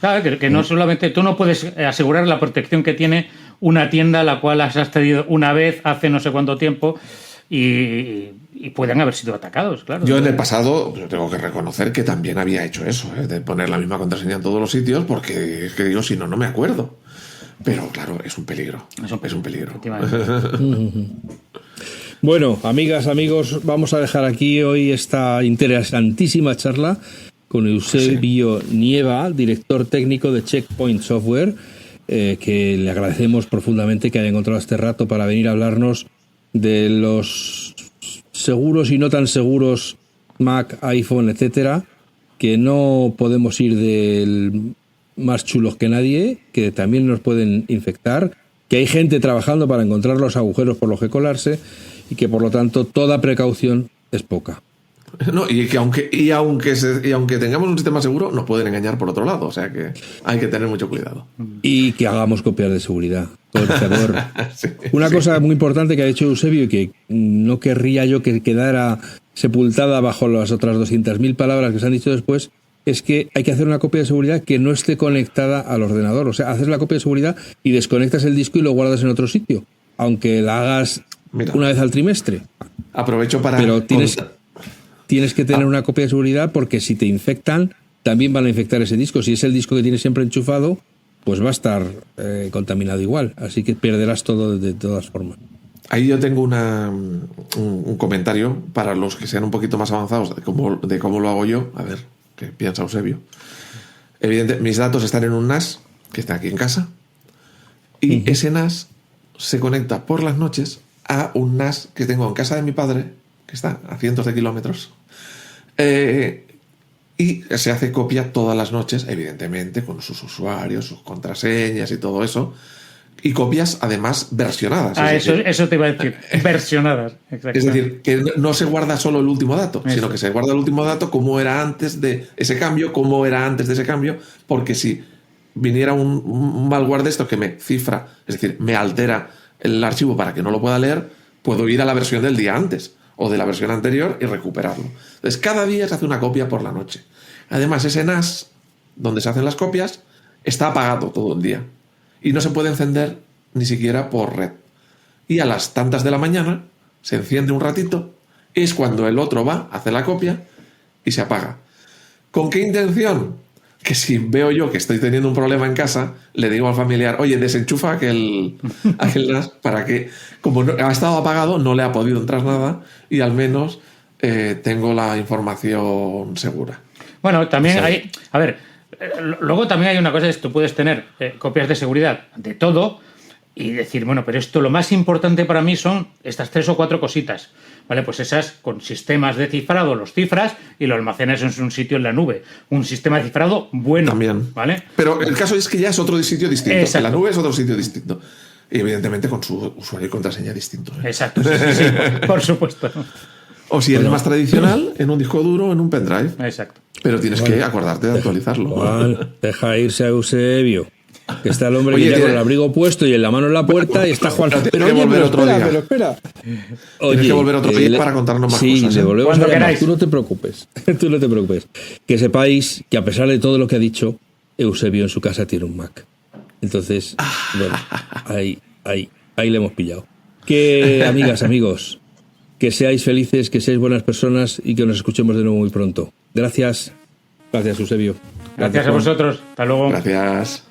Claro, que no solamente tú no puedes asegurar la protección que tiene una tienda a la cual has accedido una vez hace no sé cuánto tiempo y pueden haber sido atacados, claro. Yo en el pasado tengo que reconocer que también había hecho eso, de poner la misma contraseña en todos los sitios, porque es que digo, si no, no me acuerdo. Pero claro, es un peligro. Es un peligro. Bueno, amigas, amigos, vamos a dejar aquí hoy esta interesantísima charla con Eusebio Nieva, director técnico de Checkpoint Software, que le agradecemos profundamente que haya encontrado este rato para venir a hablarnos de los seguros y no tan seguros Mac, iPhone, etcétera, que no podemos ir del más chulos que nadie, que también nos pueden infectar, que hay gente trabajando para encontrar los agujeros por los que colarse y que por lo tanto toda precaución es poca. No, y que aunque tengamos un sistema seguro, nos pueden engañar por otro lado, o sea que hay que tener mucho cuidado. Y que hagamos copias de seguridad, por favor. Una cosa muy importante que ha dicho Eusebio y que no querría yo que quedara sepultada bajo las otras 200.000 palabras que se han dicho después, es que hay que hacer una copia de seguridad que no esté conectada al ordenador. O sea, haces la copia de seguridad y desconectas el disco y lo guardas en otro sitio, aunque la hagas una vez al trimestre. Aprovecho para... Pero tienes que tener una copia de seguridad porque si te infectan, también van a infectar ese disco. Si es el disco que tienes siempre enchufado, pues va a estar contaminado igual. Así que perderás todo de todas formas. Ahí yo tengo un comentario para los que sean un poquito más avanzados de cómo lo hago yo. A ver, ¿qué piensa Eusebio? Evidentemente, mis datos están en un NAS que está aquí en casa y ese NAS se conecta por las noches a un NAS que tengo en casa de mi padre, que está a cientos de kilómetros, y se hace copia todas las noches, evidentemente, con sus usuarios, sus contraseñas y todo eso, y copias además versionadas. Eso te iba a decir, versionadas. Es decir, que no se guarda solo el último dato, sino que se guarda el último dato, cómo era antes de ese cambio, porque si viniera un malware de esto que me cifra, es decir, me altera el archivo para que no lo pueda leer, puedo ir a la versión del día antes o de la versión anterior y recuperarlo. Entonces, cada día se hace una copia por la noche. Además, ese NAS donde se hacen las copias está apagado todo el día y no se puede encender ni siquiera por red. Y a las tantas de la mañana se enciende un ratito, es cuando el otro va, hace la copia y se apaga. ¿Con qué intención? Que si veo yo que estoy teniendo un problema en casa, le digo al familiar, oye, desenchufa aquel NAS para que, como ha estado apagado, no le ha podido entrar nada y al menos tengo la información segura. Bueno, también hay... A ver, luego también hay una cosa, es que tú puedes tener copias de seguridad de todo y decir, bueno, pero esto lo más importante para mí son estas 3 o 4 cositas. Vale, pues esas con sistemas de cifrado los cifras y lo almacenas en un sitio en la nube. Un sistema de cifrado bueno. También. ¿Vale? Pero el caso es que ya es otro sitio distinto. Exacto. La nube es otro sitio distinto. Y evidentemente con su usuario y contraseña distinto. Exacto, sí, por supuesto. O si eres más tradicional, en un disco duro o en un pendrive. Exacto. Pero tienes que acordarte de actualizarlo. Juan, deja irse a Eusebio. Que está el hombre que ya con el abrigo puesto y en la mano en la puerta y está Juan. Pero oye, volver otro día. Espera. Tienes que volver otro día para contarnos más cosas. Sí, le volvemos Cuando a llamar. queráis. Tú no te preocupes. Tú no te preocupes. Que sepáis que a pesar de todo lo que ha dicho, Eusebio en su casa tiene un Mac. Entonces, bueno, ahí le hemos pillado. Que, amigas, amigos, que seáis felices, que seáis buenas personas y que nos escuchemos de nuevo muy pronto. Gracias. Gracias, Eusebio. Gracias a vosotros. Hasta luego. Gracias.